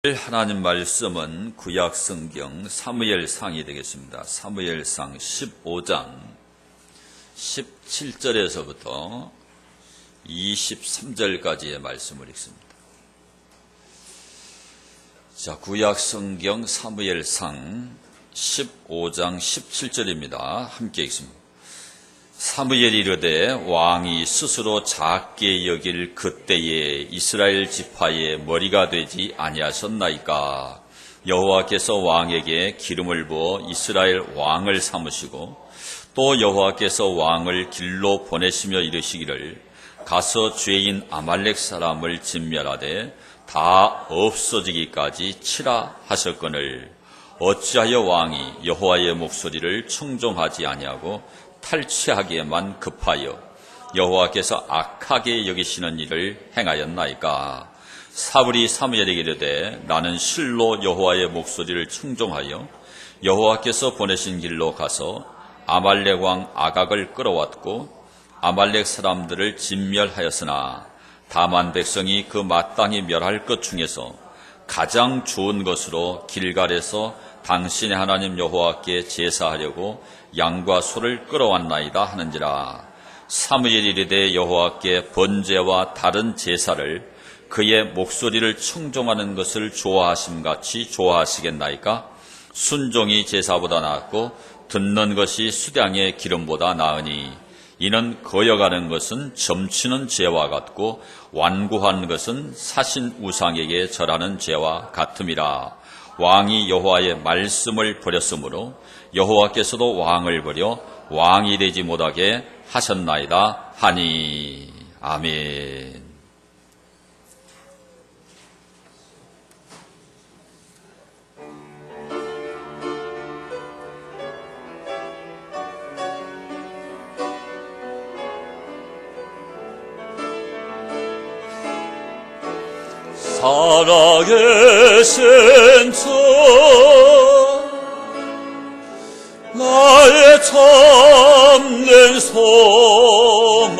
하나님 말씀은 구약 성경 사무엘상이 되겠습니다. 사무엘상 15장 17절에서부터 23절까지의 말씀을 읽습니다. 자, 구약 성경 사무엘상 15장 17절입니다. 함께 읽습니다. 사무엘이 이르되 왕이 스스로 작게 여길 그때에 이스라엘 지파의 머리가 되지 아니하셨나이까. 여호와께서 왕에게 기름을 부어 이스라엘 왕을 삼으시고 또 여호와께서 왕을 길로 보내시며 이르시기를 가서 죄인 아말렉 사람을 진멸하되 다 없어지기까지 치라 하셨거늘 어찌하여 왕이 여호와의 목소리를 청종하지 아니하고 탈취하기에만 급하여 여호와께서 악하게 여기시는 일을 행하였나이까. 사울이 사무엘에게 이르되 나는 실로 여호와의 목소리를 청종하여 여호와께서 보내신 길로 가서 아말렉 왕 아각을 끌어왔고 아말렉 사람들을 진멸하였으나 다만 백성이 그 마땅히 멸할 것 중에서 가장 좋은 것으로 길갈에서 당신의 하나님 여호와께 제사하려고 양과 소를 끌어왔나이다 하는지라. 사무엘이 이르되 여호와께 번제와 다른 제사를 그의 목소리를 청종하는 것을 좋아하심같이 좋아하시겠나이까. 순종이 제사보다 낫고 듣는 것이 수량의 기름보다 나으니 이는 거여가는 것은 점치는 죄와 같고 완고한 것은 사신 우상에게 절하는 죄와 같음이라. 왕이 여호와의 말씀을 버렸으므로 여호와께서도 왕을 버려 왕이 되지 못하게 하셨나이다 하니. 아멘. 살아계신 주 나의 참된 소망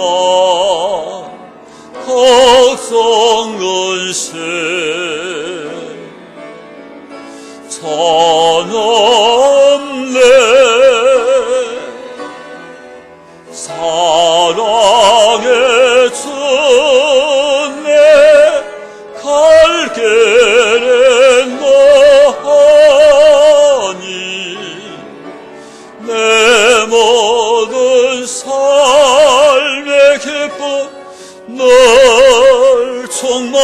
걱정 근심 전없네 사랑의 주 갈 길은 너하니 내 모든 삶의 기쁨 널 충만하네.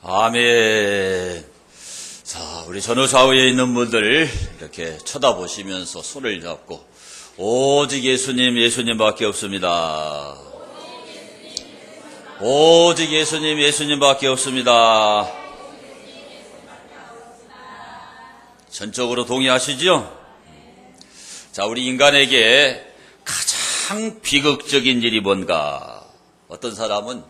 아멘. 자, 우리 전후좌우에 있는 분들 이렇게 쳐다보시면서 손을 잡고 오직 예수님, 예수님밖에 없습니다. 오직 예수님, 예수님밖에 없습니다. 전적으로 동의하시죠? 자, 우리 인간에게 가장 비극적인 일이 뭔가? 어떤 사람은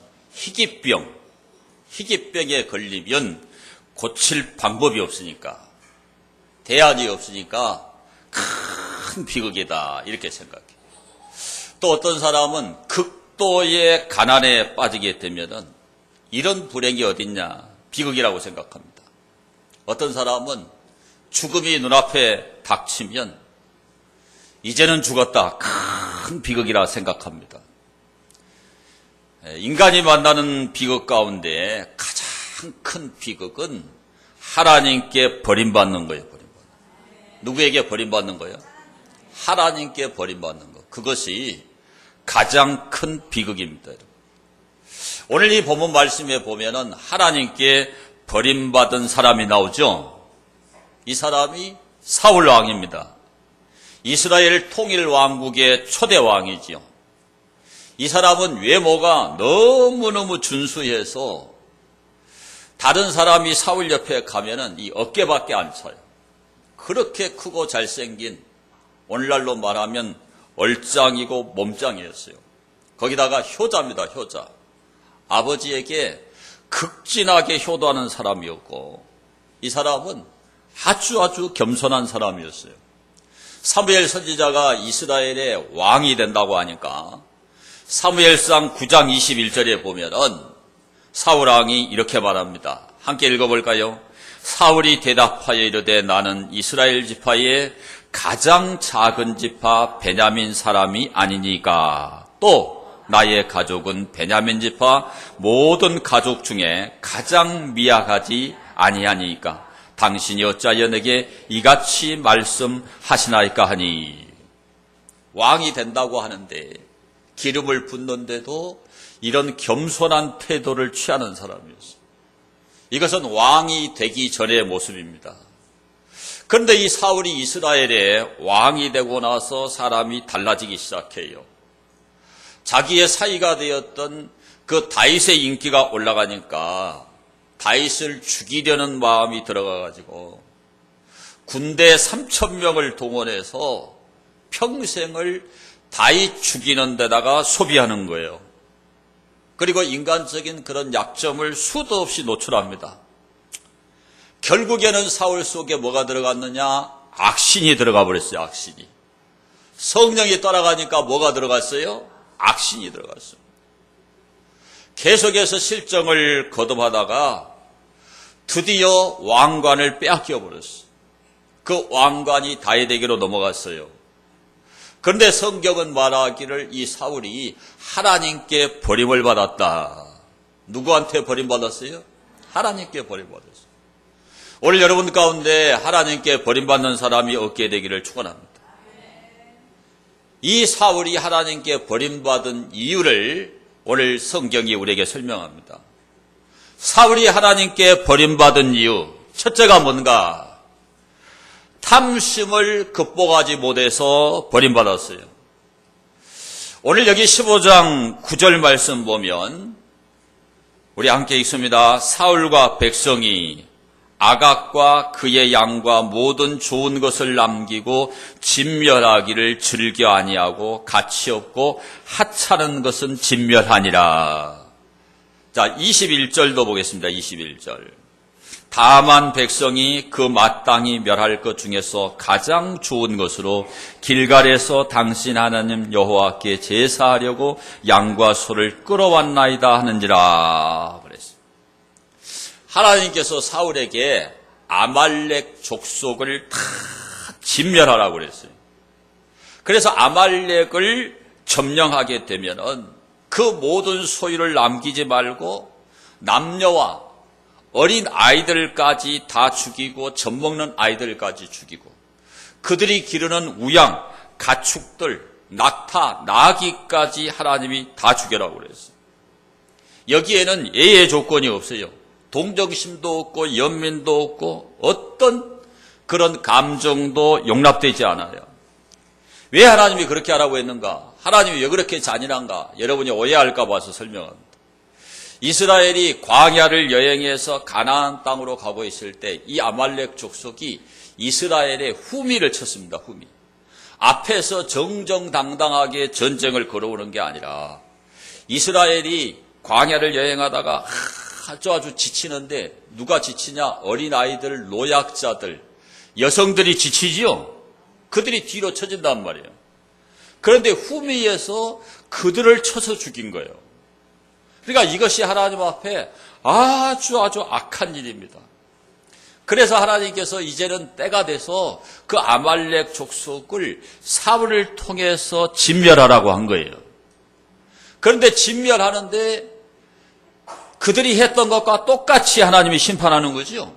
희귀병에 걸리면 고칠 방법이 없으니까, 대안이 없으니까 큰 비극이다 이렇게 생각해요. 또 어떤 사람은 극도의 가난에 빠지게 되면은 이런 불행이 어딨냐, 비극이라고 생각합니다. 어떤 사람은 죽음이 눈앞에 닥치면 이제는 죽었다, 큰 비극이라 생각합니다. 인간이 만나는 비극 가운데 가장 큰 비극은 하나님께 버림받는 거예요. 누구에게 버림받는 거예요? 하나님께 버림받는 것. 그것이 가장 큰 비극입니다. 오늘 이 본문 말씀에 보면은 하나님께 버림받은 사람이 나오죠. 이 사람이 사울 왕입니다. 이스라엘 통일 왕국의 초대 왕이지요. 이 사람은 외모가 너무너무 준수해서 다른 사람이 사울 옆에 가면은 이 어깨밖에 안 차요. 그렇게 크고 잘생긴, 오늘날로 말하면 얼짱이고 몸짱이었어요. 거기다가 효자입니다, 효자. 아버지에게 극진하게 효도하는 사람이었고, 이 사람은 아주 겸손한 사람이었어요. 사무엘 선지자가 이스라엘의 왕이 된다고 하니까 사무엘상 9장 21절에 보면은 사울 왕이 이렇게 말합니다. 함께 읽어볼까요? 사울이 대답하여 이르되 나는 이스라엘 지파의 가장 작은 지파 베냐민 사람이 아니니까, 또 나의 가족은 베냐민 지파 모든 가족 중에 가장 미약하지 아니하니까 당신이 어찌하여 내게 이같이 말씀하시나이까 하니. 왕이 된다고 하는데 기름을 붓는데도 이런 겸손한 태도를 취하는 사람이었어요. 이것은 왕이 되기 전의 모습입니다. 그런데 이 사울이 이스라엘의 왕이 되고 나서 사람이 달라지기 시작해요. 자기의 사위가 되었던 그 다윗의 인기가 올라가니까 다윗을 죽이려는 마음이 들어가가지고 군대 3,000명을 동원해서 평생을 다윗 죽이는 데다가 소비하는 거예요. 그리고 인간적인 그런 약점을 수도 없이 노출합니다. 결국에는 사울 속에 뭐가 들어갔느냐? 악신이 들어가 버렸어요, 악신이. 성령이 따라가니까 뭐가 들어갔어요? 악신이 들어갔어요. 계속해서 실정을 거듭하다가 드디어 왕관을 빼앗겨 버렸어요. 그 왕관이 다윗에게로 넘어갔어요. 그런데 성경은 말하기를 이 사울이 하나님께 버림을 받았다. 누구한테 버림받았어요? 하나님께 버림받았어요. 오늘 여러분 가운데 하나님께 버림받는 사람이 없게 되기를 축원합니다. 이 사울이 하나님께 버림받은 이유를 오늘 성경이 우리에게 설명합니다. 사울이 하나님께 버림받은 이유, 첫째가 뭔가? 탐심을 극복하지 못해서 버림받았어요. 오늘 여기 15장 9절 말씀 보면 우리 함께 읽습니다. 사울과 백성이 아각과 그의 양과 모든 좋은 것을 남기고 진멸하기를 즐겨 아니하고 가치 없고 하찮은 것은 진멸하니라. 자, 21절도 보겠습니다. 21절. 다만 백성이 그 마땅히 멸할 것 중에서 가장 좋은 것으로 길갈에서 당신 하나님 여호와께 제사하려고 양과 소를 끌어왔나이다 하는지라 그랬어요. 하나님께서 사울에게 아말렉 족속을 다 진멸하라고 그랬어요. 그래서 아말렉을 점령하게 되면은 그 모든 소유를 남기지 말고 남녀와 어린 아이들까지 다 죽이고 젖먹는 아이들까지 죽이고 그들이 기르는 우양, 가축들, 낙타, 나귀까지 하나님이 다 죽여라고 그랬어요. 여기에는 예외 조건이 없어요. 동정심도 없고 연민도 없고 어떤 그런 감정도 용납되지 않아요. 왜 하나님이 그렇게 하라고 했는가? 하나님이 왜 그렇게 잔인한가? 여러분이 오해할까 봐서 설명합니다. 이스라엘이 광야를 여행해서 가나안 땅으로 가고 있을 때 이 아말렉 족속이 이스라엘의 후미를 쳤습니다. 후미. 앞에서 정정당당하게 전쟁을 걸어오는 게 아니라 이스라엘이 광야를 여행하다가 아주 지치는데 누가 지치냐? 어린아이들, 노약자들, 여성들이 지치지요. 그들이 뒤로 쳐진단 말이에요. 그런데 후미에서 그들을 쳐서 죽인 거예요. 그러니까 이것이 하나님 앞에 아주 악한 일입니다. 그래서 하나님께서 이제는 때가 돼서 그 아말렉 족속을 사울을 통해서 진멸하라고 한 거예요. 그런데 진멸하는데 그들이 했던 것과 똑같이 하나님이 심판하는 거죠.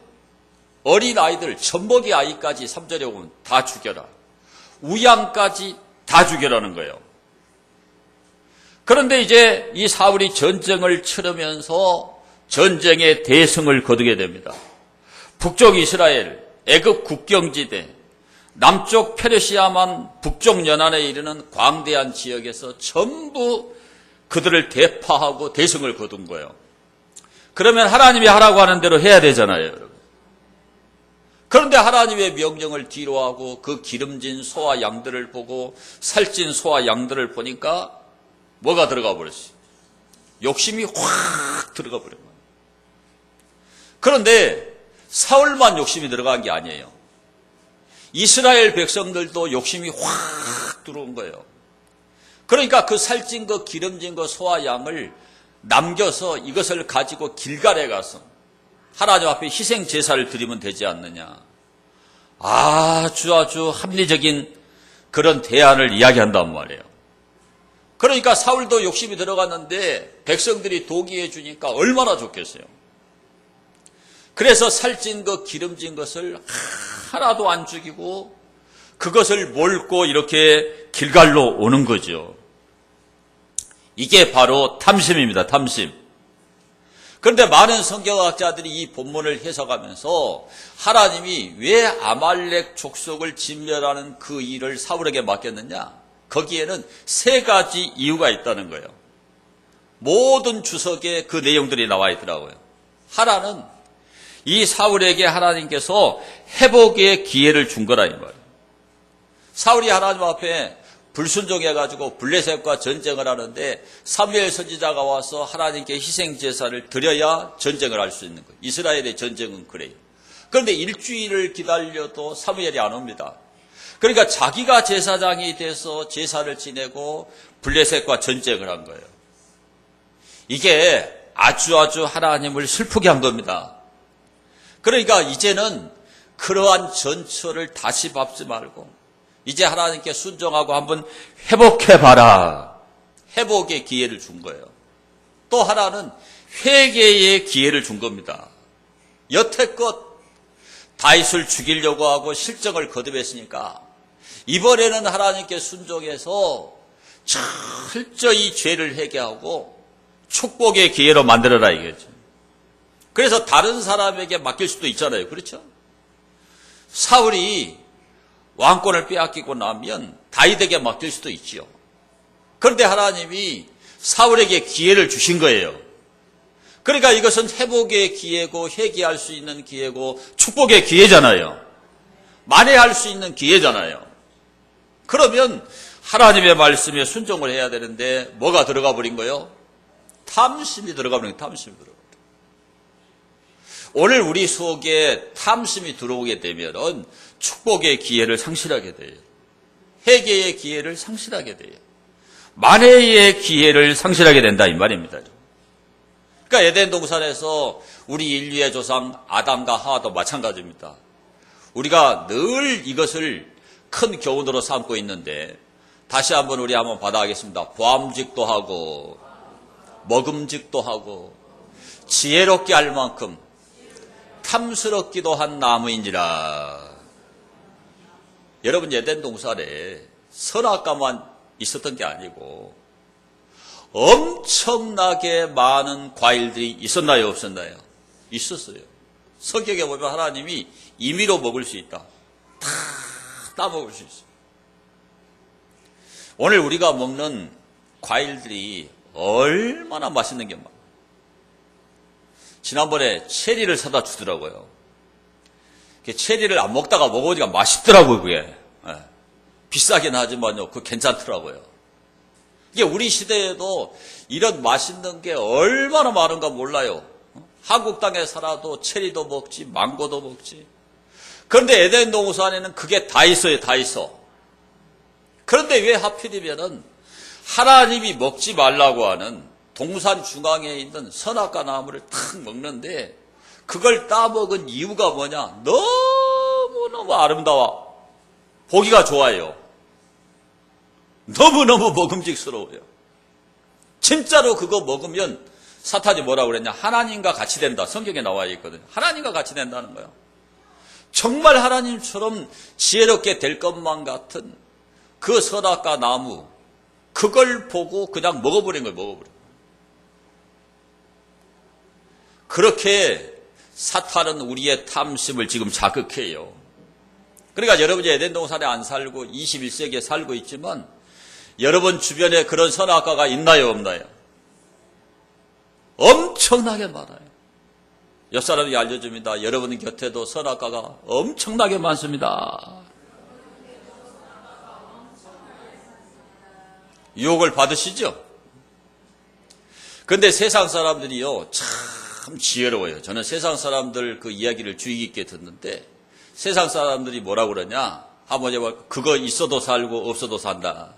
어린아이들, 젖먹이 아이까지 3절에 보면 다 죽여라. 우양까지 다 죽여라는 거예요. 그런데 이제 이 사울이 전쟁을 치르면서 전쟁의 대승을 거두게 됩니다. 북쪽 이스라엘, 애굽 국경지대, 남쪽 페르시아만 북쪽 연안에 이르는 광대한 지역에서 전부 그들을 대파하고 대승을 거둔 거예요. 그러면 하나님이 하라고 하는 대로 해야 되잖아요, 여러분. 그런데 하나님의 명령을 뒤로하고 그 기름진 소와 양들을 보고 살찐 소와 양들을 보니까 뭐가 들어가 버렸어요? 욕심이 확 들어가 버린 거예요. 그런데 사울만 욕심이 들어간 게 아니에요. 이스라엘 백성들도 욕심이 확 들어온 거예요. 그러니까 그 살찐 거 기름진 거 소와 양을 남겨서 이것을 가지고 길갈에 가서 하나님 앞에 희생 제사를 드리면 되지 않느냐. 아주 합리적인 그런 대안을 이야기한단 말이에요. 그러니까 사울도 욕심이 들어갔는데 백성들이 동의해 주니까 얼마나 좋겠어요. 그래서 살찐 것, 기름진 것을 하나도 안 죽이고 그것을 몰고 이렇게 길갈로 오는 거죠. 이게 바로 탐심입니다. 탐심. 그런데 많은 성경학자들이 이 본문을 해석하면서 하나님이 왜 아말렉 족속을 진멸하는 그 일을 사울에게 맡겼느냐? 거기에는 세 가지 이유가 있다는 거예요. 모든 주석에 그 내용들이 나와 있더라고요. 하나는 이 사울에게 하나님께서 회복의 기회를 준 거라 이 말이에요. 사울이 하나님 앞에 불순종해가지고 블레셋과 전쟁을 하는데 사무엘 선지자가 와서 하나님께 희생 제사를 드려야 전쟁을 할 수 있는 거예요. 이스라엘의 전쟁은 그래요. 그런데 일주일을 기다려도 사무엘이 안 옵니다. 그러니까 자기가 제사장이 돼서 제사를 지내고 블레셋과 전쟁을 한 거예요. 이게 아주 하나님을 슬프게 한 겁니다. 그러니까 이제는 그러한 전철을 다시 밟지 말고 이제 하나님께 순종하고 한번 회복해봐라. 회복의 기회를 준 거예요. 또 하나는 회개의 기회를 준 겁니다. 여태껏 다윗을 죽이려고 하고 실정을 거듭했으니까 이번에는 하나님께 순종해서 철저히 죄를 회개하고 축복의 기회로 만들어라 이거죠. 그래서 다른 사람에게 맡길 수도 있잖아요. 그렇죠? 사울이 왕권을 빼앗기고 나면 다윗에게 맡길 수도 있지요. 그런데 하나님이 사울에게 기회를 주신 거예요. 그러니까 이것은 회복의 기회고 회개할 수 있는 기회고 축복의 기회잖아요. 만회할 수 있는 기회잖아요. 그러면 하나님의 말씀에 순종을 해야 되는데 뭐가 들어가 버린 거예요? 탐심이 들어가 버린 거예요. 탐심이 들어가 버린 거예요. 오늘 우리 속에 탐심이 들어오게 되면 축복의 기회를 상실하게 돼요. 회개의 기회를 상실하게 돼요. 만회의 기회를 상실하게 된다 이 말입니다. 그러니까 에덴 동산에서 우리 인류의 조상 아담과 하와도 마찬가지입니다. 우리가 늘 이것을 큰 교훈으로 삼고 있는데 다시 한번 우리 한번 받아가겠습니다. 보암직도 하고 먹음직도 하고 지혜롭게 할 만큼 탐스럽기도 한 나무인지라. 여러분 에덴 동산에 선악과만 있었던 게 아니고 엄청나게 많은 과일들이 있었나요 없었나요? 있었어요. 성경에 보면 하나님이 임의로 먹을 수 있다. 다 따먹을 수 있어요. 오늘 우리가 먹는 과일들이 얼마나 맛있는 게 많아요. 지난번에 체리를 사다 주더라고요. 체리를 안 먹다가 먹어보니까 맛있더라고요, 그게. 예. 비싸긴 하지만요, 그거 괜찮더라고요. 이게 우리 시대에도 이런 맛있는 게 얼마나 많은가 몰라요. 한국 땅에 살아도 체리도 먹지, 망고도 먹지. 그런데 에덴 동산에는 그게 다 있어요, 다 있어. 그런데 왜 하필이면은 하나님이 먹지 말라고 하는 동산 중앙에 있는 선악과 나무를 탁 먹는데 그걸 따먹은 이유가 뭐냐? 너무너무 아름다워. 보기가 좋아요. 너무너무 먹음직스러워요. 진짜로 그거 먹으면 사탄이 뭐라고 그랬냐? 하나님과 같이 된다. 성경에 나와 있거든요. 하나님과 같이 된다는 거예요. 정말 하나님처럼 지혜롭게 될 것만 같은 그 선악과 나무, 그걸 보고 그냥 먹어버린 거예요. 먹어버린 거예요. 그렇게 사탄은 우리의 탐심을 지금 자극해요. 그러니까 여러분이 에덴 동산에 안 살고 21세기에 살고 있지만 여러분 주변에 그런 선악과가 있나요, 없나요? 엄청나게 많아요. 옆 사람이 알려줍니다. 여러분 곁에도 선악과가 엄청나게 많습니다. 유혹을 받으시죠? 그런데 세상 사람들이요, 참 지혜로워요. 저는 세상 사람들 그 이야기를 주의 깊게 듣는데 세상 사람들이 뭐라고 그러냐? 한번 해봐. 그거 있어도 살고 없어도 산다.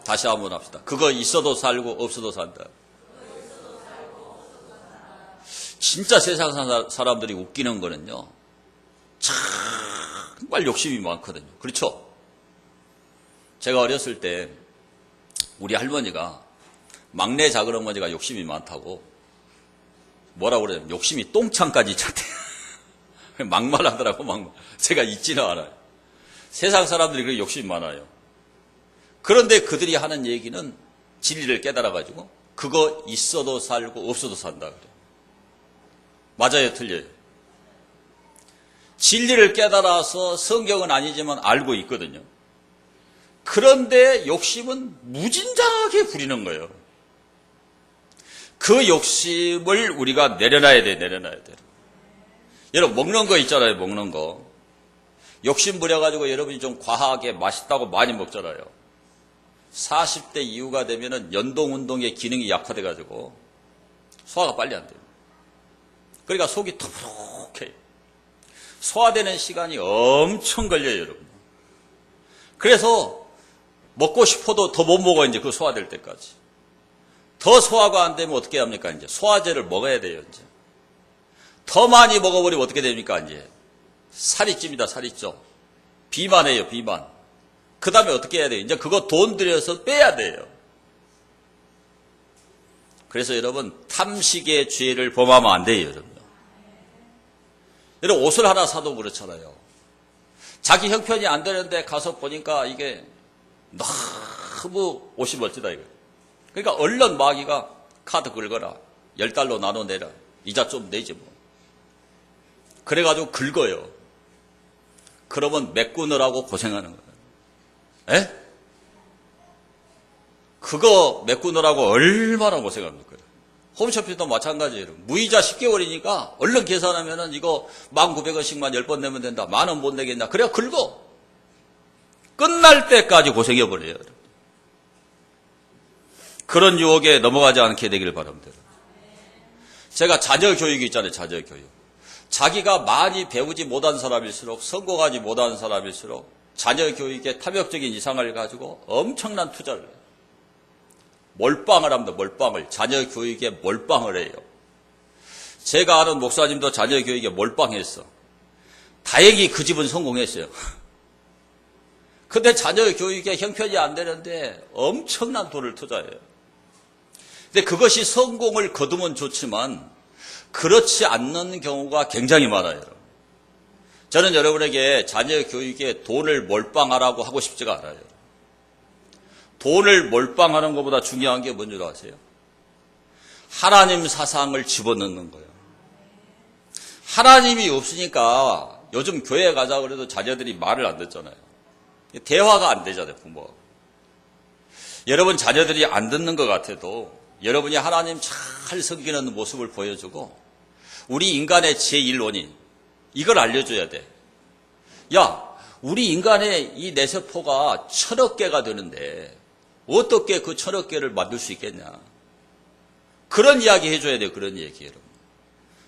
다시 한번 합시다. 그거 있어도 살고 없어도 산다. 진짜 세상 사람들이 웃기는 거는요, 정말 욕심이 많거든요. 그렇죠? 제가 어렸을 때 우리 할머니가 막내 작은어머니가 욕심이 많다고 뭐라고 그래요? 욕심이 똥창까지 찼대요. 막말하더라고, 막말. 제가 잊지는 않아요. 세상 사람들이 그렇게 욕심이 많아요. 그런데 그들이 하는 얘기는 진리를 깨달아가지고 그거 있어도 살고 없어도 산다 그래요. 맞아요, 틀려요? 진리를 깨달아서 성경은 아니지만 알고 있거든요. 그런데 욕심은 무진장하게 부리는 거예요. 그 욕심을 우리가 내려놔야 돼, 내려놔야 돼. 여러분, 먹는 거 있잖아요, 먹는 거. 욕심 부려가지고 여러분이 좀 과하게 맛있다고 많이 먹잖아요. 40대 이후가 되면은 연동운동의 기능이 약화돼가지고 소화가 빨리 안 돼요. 그러니까 속이 터벅해요. 소화되는 시간이 엄청 걸려요, 여러분. 그래서 먹고 싶어도 더 못 먹어, 이제 그 소화될 때까지. 더 소화가 안 되면 어떻게 합니까, 이제? 소화제를 먹어야 돼요, 이제. 더 많이 먹어버리면 어떻게 됩니까, 이제? 살이 찝니다, 살이 쪄. 비만해요, 비만. 그 다음에 어떻게 해야 돼요? 이제 그거 돈 들여서 빼야 돼요. 그래서 여러분, 탐식의 죄를 범하면 안 돼요, 여러분. 여러분, 옷을 하나 사도 그렇잖아요. 자기 형편이 안 되는데 가서 보니까 이게 너무 옷이 멋지다, 이거. 그러니까 얼른 마귀가 카드 긁어라. $10 나눠내라. 이자 좀 내지 뭐. 그래가지고 긁어요. 그러면 메꾸느라고 고생하는 거예요. 에? 그거 메꾸느라고 얼마나 고생합니까? 홈쇼핑도 마찬가지예요. 무이자 10개월이니까 얼른 계산하면은 이거 19,000원씩만 10번 내면 된다. 10,000원 못 내겠냐. 그래야 긁어. 끝날 때까지 고생해버려요. 그런 유혹에 넘어가지 않게 되기를 바랍니다. 제가 자녀 교육이 있잖아요. 자녀 교육. 자기가 많이 배우지 못한 사람일수록, 성공하지 못한 사람일수록 자녀 교육에 탐욕적인 이상을 가지고 엄청난 투자를 해요. 몰빵을 합니다. 몰빵을. 자녀 교육에 몰빵을 해요. 제가 아는 목사님도 자녀 교육에 몰빵했어. 다행히 그 집은 성공했어요. 근데 자녀 교육에 형편이 안 되는데 엄청난 돈을 투자해요. 근데 그것이 성공을 거두면 좋지만 그렇지 않는 경우가 굉장히 많아요. 저는 여러분에게 자녀 교육에 돈을 몰빵하라고 하고 싶지가 않아요. 돈을 몰빵하는 것보다 중요한 게 뭔지 아세요? 하나님 사상을 집어넣는 거예요. 하나님이 없으니까 요즘 교회 가자 그래도 자녀들이 말을 안 듣잖아요. 대화가 안 되잖아요, 부모가. 여러분 자녀들이 안 듣는 것 같아도 여러분이 하나님 잘 섬기는 모습을 보여주고 우리 인간의 제1원인 이걸 알려줘야 돼. 야, 우리 인간의 이 뇌세포가 1000억 개가 되는데 어떻게 그 1000억 개를 만들 수 있겠냐. 그런 이야기 해줘야 돼요. 그런 얘기 여러분.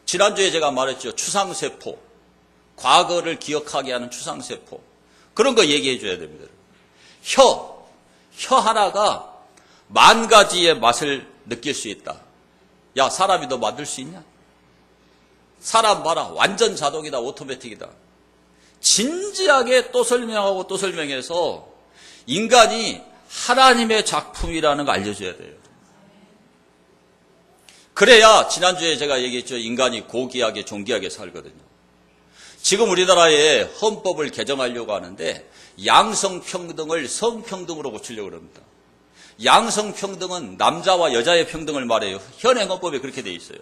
지난주에 제가 말했죠. 추상세포. 과거를 기억하게 하는 추상세포. 그런 거 얘기해 줘야 됩니다. 혀 하나가 10,000가지의 맛을 느낄 수 있다. 야, 사람이 너 만들 수 있냐? 사람 봐라. 완전 자동이다. 오토매틱이다. 진지하게 또 설명하고 또 설명해서 인간이 하나님의 작품이라는 거 알려줘야 돼요. 그래야 지난주에 제가 얘기했죠. 인간이 고귀하게 존귀하게 살거든요. 지금 우리나라에 헌법을 개정하려고 하는데 양성평등을 성평등으로 고치려고 합니다. 양성평등은 남자와 여자의 평등을 말해요. 현행 헌법에 그렇게 돼 있어요.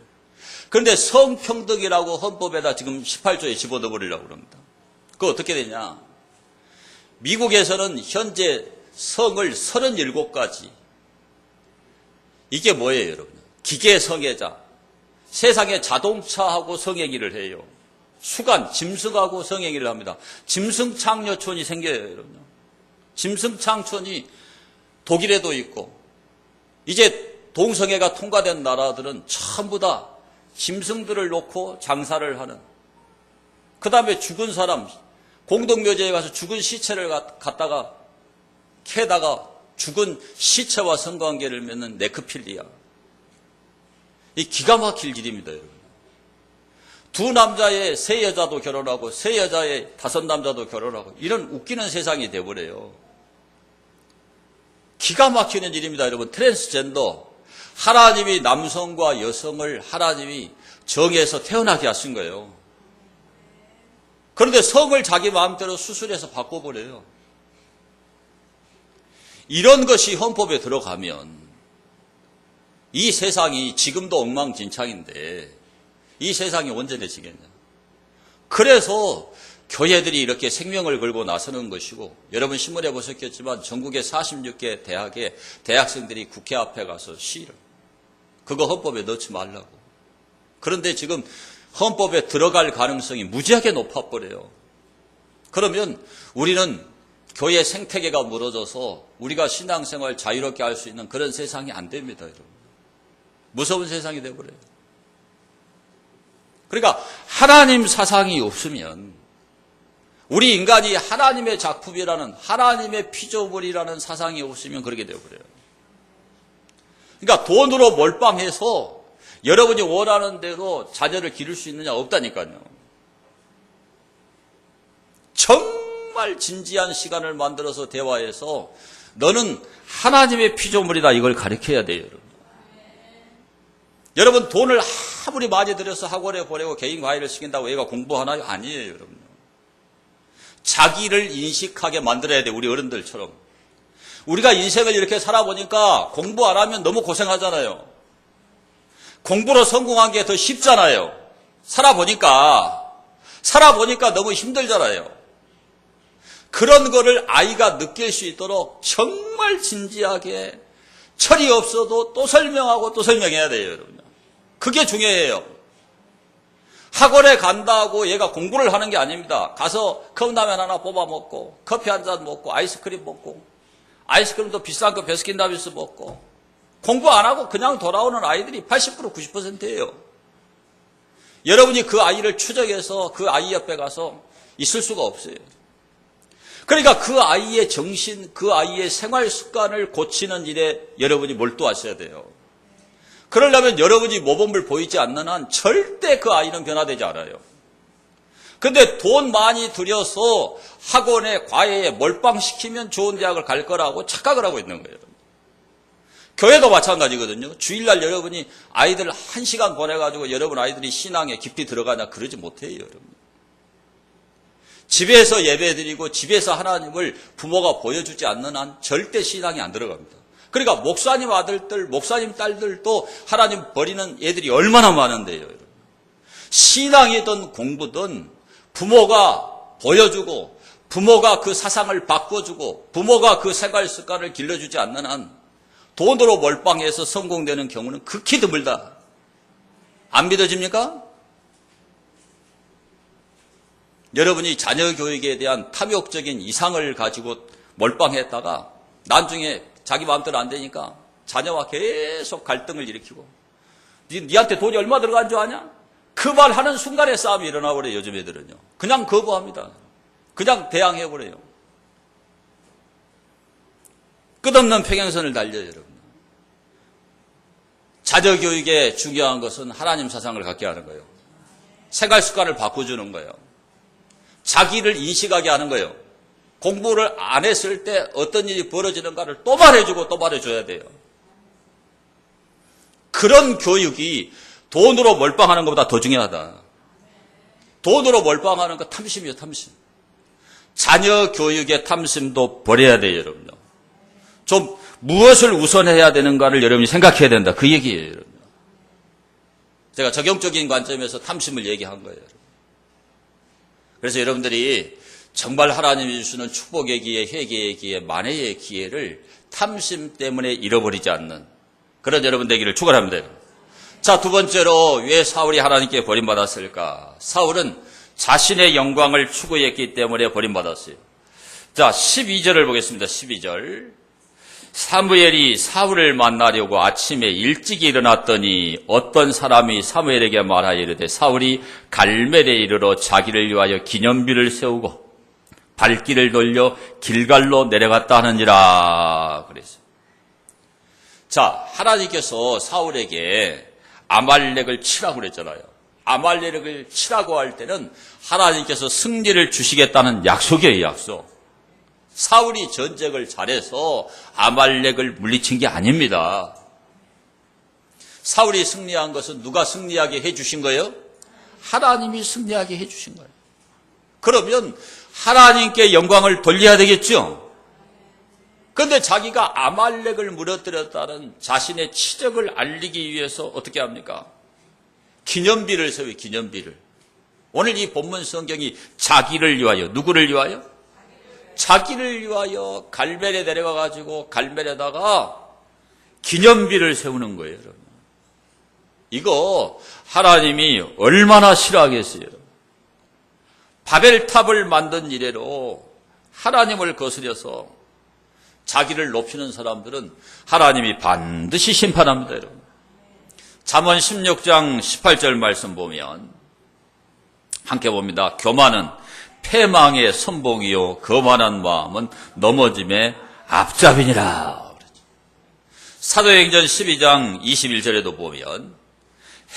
그런데 성평등이라고 헌법에다 지금 18조에 집어넣어버리려고 합니다. 그거 어떻게 되냐. 미국에서는 현재 성을 37가지. 이게 뭐예요, 여러분? 기계 성애자. 세상에 자동차하고 성행위를 해요. 수간, 짐승하고 성행위를 합니다. 짐승창녀촌이 생겨요, 여러분. 짐승창촌이 독일에도 있고, 이제 동성애가 통과된 나라들은 전부 다 짐승들을 놓고 장사를 하는, 그 다음에 죽은 사람, 공동묘지에 가서 죽은 시체를 갖다가 캐다가 죽은 시체와 성관계를 맺는 네크필리아. 이 기가 막힐 일입니다, 여러분. 2남자에 3여자도 결혼하고 3여자에 5남자도 결혼하고 이런 웃기는 세상이 돼버려요. 기가 막히는 일입니다, 여러분. 트랜스젠더. 하나님이 남성과 여성을 하나님이 정해서 태어나게 하신 거예요. 그런데 성을 자기 마음대로 수술해서 바꿔버려요. 이런 것이 헌법에 들어가면 이 세상이 지금도 엉망진창인데 이 세상이 온전해지겠냐. 그래서 교회들이 이렇게 생명을 걸고 나서는 것이고, 여러분 신문에 보셨겠지만 전국의 46개 대학의 대학생들이 국회 앞에 가서 시위를, 그거 헌법에 넣지 말라고. 그런데 지금 헌법에 들어갈 가능성이 무지하게 높아버려요. 그러면 우리는 교회 생태계가 무너져서 우리가 신앙생활 자유롭게 할 수 있는 그런 세상이 안 됩니다, 여러분. 무서운 세상이 돼버려요. 그러니까 하나님 사상이 없으면, 우리 인간이 하나님의 작품이라는, 하나님의 피조물이라는 사상이 없으면 그렇게 되어버려요. 그러니까 돈으로 몰빵해서 여러분이 원하는 대로 자녀를 기를 수 있느냐? 없다니까요. 정말 진지한 시간을 만들어서 대화해서 너는 하나님의 피조물이다, 이걸 가르쳐야 돼요, 여러분. 여러분, 돈을 아무리 많이 들여서 학원에 보내고 개인 과외를 시킨다고 애가 공부하나요? 아니에요, 여러분. 자기를 인식하게 만들어야 돼요, 우리 어른들처럼. 우리가 인생을 이렇게 살아보니까 공부 안 하면 너무 고생하잖아요. 공부로 성공한 게 더 쉽잖아요. 살아보니까 너무 힘들잖아요. 그런 거를 아이가 느낄 수 있도록 정말 진지하게 철이 없어도 또 설명하고 또 설명해야 돼요, 여러분. 그게 중요해요. 학원에 간다고 얘가 공부를 하는 게 아닙니다. 가서 컵라면 하나 뽑아 먹고 커피 한 잔 먹고 아이스크림 먹고, 아이스크림도 비싼 거 베스킨라빈스 먹고, 공부 안 하고 그냥 돌아오는 아이들이 80% 90%예요. 여러분이 그 아이를 추적해서 그 아이 옆에 가서 있을 수가 없어요. 그러니까 그 아이의 정신, 그 아이의 생활 습관을 고치는 일에 여러분이 몰두하셔야 돼요. 그러려면 여러분이 모범을 보이지 않는 한 절대 그 아이는 변화되지 않아요. 근데 돈 많이 들여서 학원에 과외에 몰빵시키면 좋은 대학을 갈 거라고 착각을 하고 있는 거예요. 교회도 마찬가지거든요. 주일날 여러분이 아이들 1시간 보내가지고 여러분 아이들이 신앙에 깊이 들어가냐, 그러지 못해요, 여러분. 집에서 예배드리고 집에서 하나님을 부모가 보여주지 않는 한 절대 신앙이 안 들어갑니다. 그러니까 목사님 아들들, 목사님 딸들도 하나님 버리는 애들이 얼마나 많은데요, 여러분. 신앙이든 공부든 부모가 보여주고 부모가 그 사상을 바꿔주고 부모가 그 생활 습관을 길러주지 않는 한 돈으로 몰빵해서 성공되는 경우는 극히 드물다. 안 믿어집니까? 여러분이 자녀 교육에 대한 탐욕적인 이상을 가지고 몰빵했다가 나중에 자기 마음대로 안 되니까 자녀와 계속 갈등을 일으키고 니한테 돈이 얼마 들어간 줄 아냐? 그 말 하는 순간에 싸움이 일어나 버려요. 요즘 애들은요. 그냥 거부합니다. 그냥 대항해버려요. 끝없는 평행선을 달려요, 여러분. 자녀 교육에 중요한 것은 하나님 사상을 갖게 하는 거예요. 생활 습관을 바꿔주는 거예요. 자기를 인식하게 하는 거예요. 공부를 안 했을 때 어떤 일이 벌어지는가를 또 말해주고 또 말해줘야 돼요. 그런 교육이 돈으로 몰빵하는 것보다 더 중요하다. 돈으로 몰빵하는 거 탐심이에요, 탐심. 자녀 교육의 탐심도 버려야 돼요, 여러분요. 좀 무엇을 우선해야 되는가를 여러분이 생각해야 된다. 그 얘기예요, 여러분. 제가 적용적인 관점에서 탐심을 얘기한 거예요, 여러분. 그래서 여러분들이 정말 하나님이 주시는 축복의 기회, 회개의 기회, 만회의 기회를 탐심 때문에 잃어버리지 않는 그런 여러분 되기를 축원합니다. 자, 두 번째로 왜 사울이 하나님께 버림받았을까? 사울은 자신의 영광을 추구했기 때문에 버림받았어요. 자, 12절을 보겠습니다. 12절. 사무엘이 사울을 만나려고 아침에 일찍 일어났더니 어떤 사람이 사무엘에게 말하여 이르되 사울이 갈멜에 이르러 자기를 위하여 기념비를 세우고 발길을 돌려 길갈로 내려갔다 하느니라 그랬어요. 자, 하나님께서 사울에게 아말렉을 치라고 그랬잖아요. 아말렉을 치라고 할 때는 하나님께서 승리를 주시겠다는 약속이에요, 약속. 사울이 전쟁을 잘해서 아말렉을 물리친 게 아닙니다. 사울이 승리한 것은 누가 승리하게 해주신 거예요? 하나님이 승리하게 해주신 거예요. 그러면 하나님께 영광을 돌려야 되겠죠? 그런데 자기가 아말렉을 무너뜨렸다는 자신의 치적을 알리기 위해서 어떻게 합니까? 기념비를 세워요, 기념비를. 오늘 이 본문 성경이 자기를 위하여, 누구를 위하여? 자기를 위하여 갈멜에 내려가가지고 갈멜에다가 기념비를 세우는 거예요, 여러분. 이거 하나님이 얼마나 싫어하겠어요. 바벨탑을 만든 이래로 하나님을 거스려서 자기를 높이는 사람들은 하나님이 반드시 심판합니다, 여러분. 잠언 16장 18절 말씀 보면 함께 봅니다. 교만은 패망의 선봉이요 거만한 마음은 넘어짐의 앞잡이니라. 사도행전 12장 21절에도 보면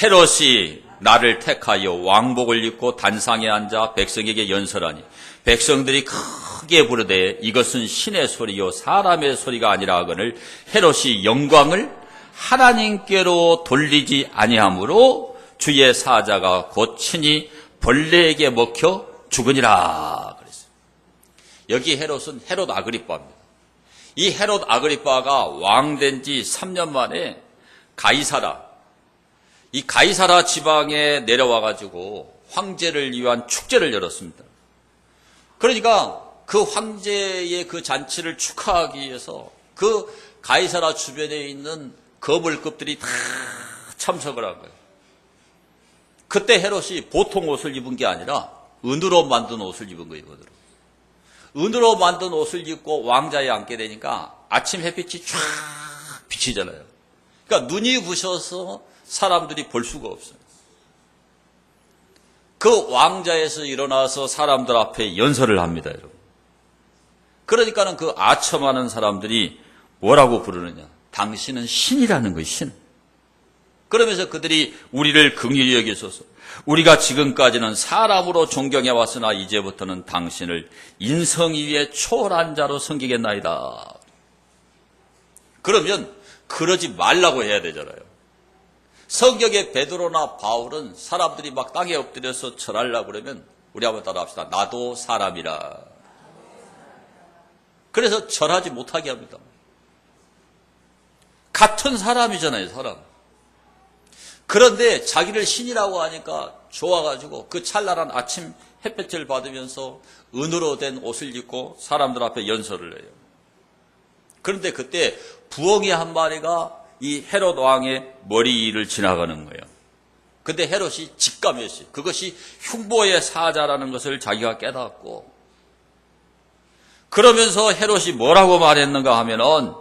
헤롯이 나를 택하여 왕복을 입고 단상에 앉아 백성에게 연설하니 백성들이 크게 부르되 이것은 신의 소리요 사람의 소리가 아니라 하거늘 헤롯이 영광을 하나님께로 돌리지 아니하므로 주의 사자가 곧 친히 벌레에게 먹혀 죽으니라 그랬어요. 여기 헤롯은 헤롯 아그리빠입니다. 이 헤롯 아그리빠가 왕 된 지 3년 만에 이 가이사라 지방에 내려와가지고 황제를 위한 축제를 열었습니다. 그러니까 그 황제의 그 잔치를 축하하기 위해서 그 가이사라 주변에 있는 거물급들이 다 참석을 한 거예요. 그때 헤롯이 보통 옷을 입은 게 아니라 은으로 만든 옷을 입은 거예요. 은으로 만든 옷을 입고 왕자에 앉게 되니까 아침 햇빛이 쫙 비치잖아요. 그러니까 눈이 부셔서 사람들이 볼 수가 없어요. 그 왕자에서 일어나서 사람들 앞에 연설을 합니다, 여러분. 그러니까는 그 아첨하는 사람들이 뭐라고 부르느냐? 당신은 신이라는 거예요, 신. 그러면서 그들이 우리를 긍휼히 여기소서. 우리가 지금까지는 사람으로 존경해 왔으나 이제부터는 당신을 인성 위에 초월한 자로 섬기겠나이다. 그러면 그러지 말라고 해야 되잖아요. 성경의 베드로나 바울은 사람들이 막 땅에 엎드려서 절하려고 그러면 우리 한번 따라합시다. 나도 사람이라. 그래서 절하지 못하게 합니다. 같은 사람이잖아요, 사람. 그런데 자기를 신이라고 하니까 좋아가지고 그 찰나란 아침 햇볕을 받으면서 은으로 된 옷을 입고 사람들 앞에 연설을 해요. 그런데 그때 부엉이 한 마리가 이 헤롯 왕의 머리를 지나가는 거예요. 근데 헤롯이 직감했어요. 그것이 흉보의 사자라는 것을 자기가 깨닫고, 그러면서 헤롯이 뭐라고 말했는가 하면은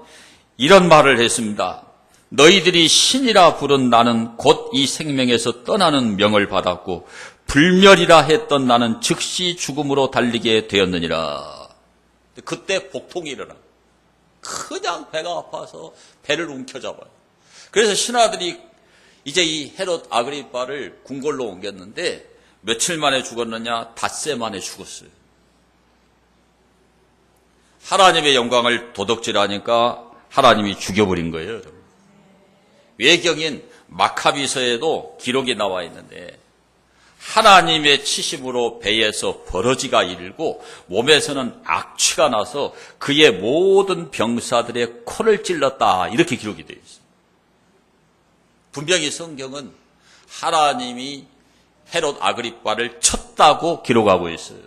이런 말을 했습니다. 너희들이 신이라 부른 나는 곧 이 생명에서 떠나는 명을 받았고 불멸이라 했던 나는 즉시 죽음으로 달리게 되었느니라. 그때 복통이 일어나. 그냥 배가 아파서 배를 움켜잡아요. 그래서 신하들이 이제 이 헤롯 아그리빠를 궁궐로 옮겼는데 며칠 만에 죽었느냐? 닷새 만에 죽었어요. 하나님의 영광을 도둑질하니까 하나님이 죽여버린 거예요, 여러분. 외경인 마카비서에도 기록이 나와 있는데 하나님의 치심으로 배에서 버러지가 일고 몸에서는 악취가 나서 그의 모든 병사들의 코를 찔렀다, 이렇게 기록이 되어 있어요. 분명히 성경은 하나님이 헤롯 아그리빠를 쳤다고 기록하고 있어요.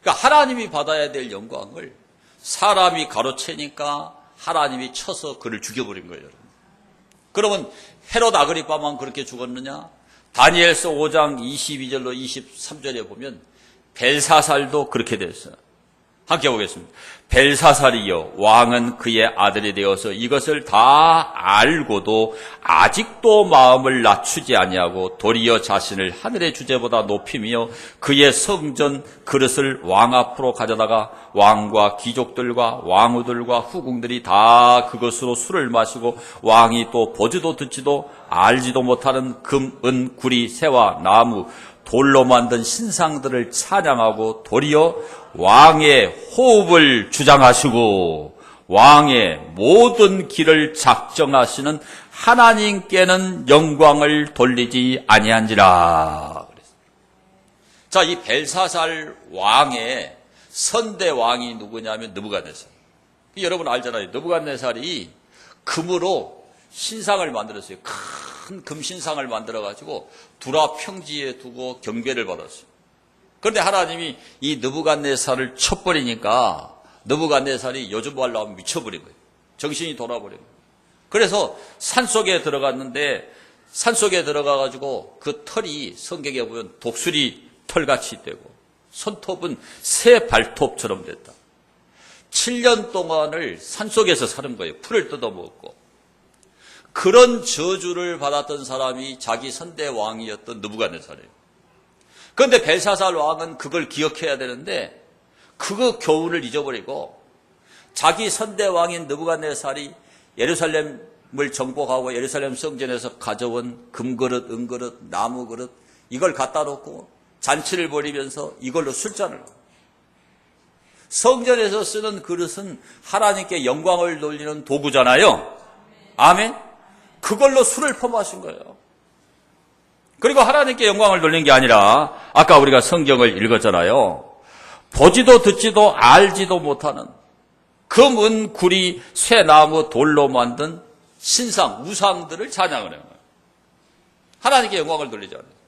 그러니까 하나님이 받아야 될 영광을 사람이 가로채니까 하나님이 쳐서 그를 죽여버린 거예요, 여러분. 그러면 헤롯 아그리빠만 그렇게 죽었느냐? 다니엘서 5장 22절로 23절에 보면 벨사살도 그렇게 됐어요. 함께 보겠습니다. 벨사살이여, 왕은 그의 아들이 되어서 이것을 다 알고도 아직도 마음을 낮추지 아니하고 도리어 자신을 하늘의 주제보다 높이며 그의 성전 그릇을 왕 앞으로 가져다가 왕과 귀족들과 왕후들과 후궁들이 다 그것으로 술을 마시고 왕이 또 보지도 듣지도 알지도 못하는 금, 은, 구리, 새와 나무, 돌로 만든 신상들을 찬양하고 도리어 왕의 호흡을 주장하시고 왕의 모든 길을 작정하시는 하나님께는 영광을 돌리지 아니한지라. 자, 이 벨사살 왕의 선대 왕이 누구냐면 느부갓네살. 여러분 알잖아요. 느부갓네살이 금으로 신상을 만들었어요. 큰 금신상을 만들어가지고 두라 평지에 두고 경배를 받았어요. 그런데 하나님이 이 느부갓네살을 쳐버리니까 느부갓네살이 요즘 말로 하면 미쳐버린 거예요. 정신이 돌아버린 거예요. 그래서 산속에 들어갔는데 산속에 들어가가지고 그 털이 성경에 보면 독수리 털같이 되고 손톱은 새 발톱처럼 됐다. 7년 동안을 산속에서 사는 거예요. 풀을 뜯어먹고. 그런 저주를 받았던 사람이 자기 선대 왕이었던 느부갓네살이에요. 그런데 벨사살 왕은 그걸 기억해야 되는데 그 교훈을 잊어버리고 자기 선대 왕인 느부갓네살이 예루살렘을 정복하고 예루살렘 성전에서 가져온 금그릇, 은그릇, 나무그릇 이걸 갖다 놓고 잔치를 벌이면서 이걸로 술잔을 하고, 성전에서 쓰는 그릇은 하나님께 영광을 돌리는 도구잖아요. 아멘. 그걸로 술을 퍼마신 거예요. 그리고 하나님께 영광을 돌린 게 아니라 아까 우리가 성경을 읽었잖아요. 보지도 듣지도 알지도 못하는 금, 은, 구리, 쇠나무, 돌로 만든 신상, 우상들을 찬양을 해요. 하나님께 영광을 돌리지 않아요.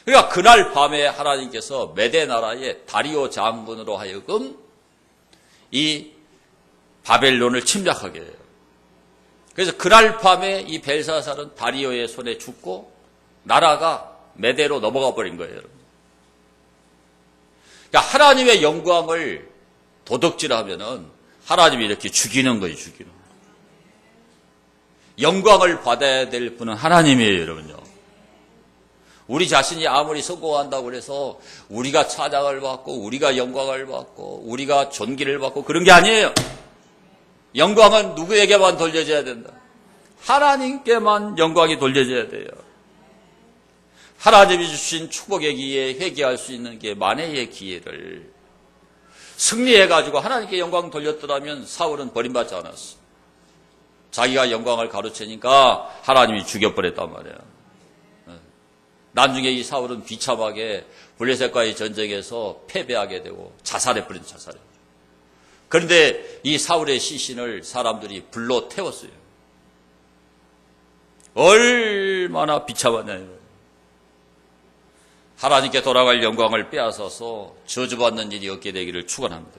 그러니까 그날 밤에 하나님께서 메대 나라의 다리오 장군으로 하여금 이 바벨론을 침략하게 해요. 그래서 그날 밤에 이 벨사살은 다리오의 손에 죽고 나라가 메대로 넘어가 버린 거예요, 여러분. 그러니까 하나님의 영광을 도둑질하면은 하나님이 이렇게 죽이는 거예요, 죽이는 거예요. 영광을 받아야 될 분은 하나님이에요, 여러분요. 우리 자신이 아무리 성공한다고 해서 우리가 찬양을 받고 우리가 영광을 받고 우리가 존귀를 받고 그런 게 아니에요. 영광은 누구에게만 돌려져야 된다. 하나님께만 영광이 돌려져야 돼요. 하나님이 주신 축복의 기회에 회개할 수 있는 게 만회의 기회를 승리해가지고 하나님께 영광 돌렸더라면 사울은 버림받지 않았어. 자기가 영광을 가로채니까 하나님이 죽여버렸단 말이에요. 나중에 이 사울은 비참하게 블레셋과의 전쟁에서 패배하게 되고 자살해버린 자살해. 그런데 이 사울의 시신을 사람들이 불로 태웠어요. 얼마나 비참하냐요. 하나님께 돌아갈 영광을 빼앗아서 저주받는 일이 없게 되기를 축원합니다.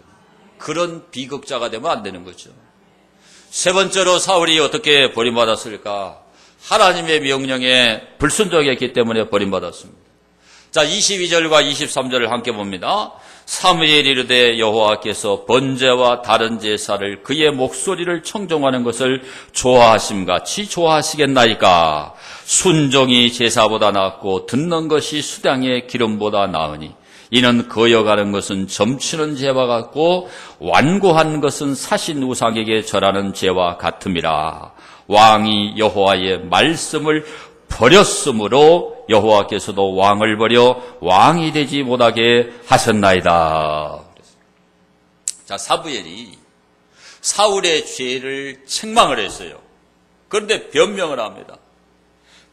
그런 비극자가 되면 안 되는 거죠. 세 번째로 사울이 어떻게 버림받았을까? 하나님의 명령에 불순종했기 때문에 버림받았습니다. 자, 22절과 23절을 함께 봅니다. 사무엘이 이르되 여호와께서 번제와 다른 제사를 그의 목소리를 청종하는 것을 좋아하심같이 좋아하시겠나이까? 순종이 제사보다 낫고 듣는 것이 수당의 기름보다 나으니 이는 거여가는 것은 점치는 죄와 같고 완고한 것은 사신 우상에게 절하는 죄와 같음이라. 왕이 여호와의 말씀을 버렸으므로 여호와께서도 왕을 버려 왕이 되지 못하게 하셨나이다. 자, 사무엘이 사울의 죄를 책망을 했어요. 그런데 변명을 합니다.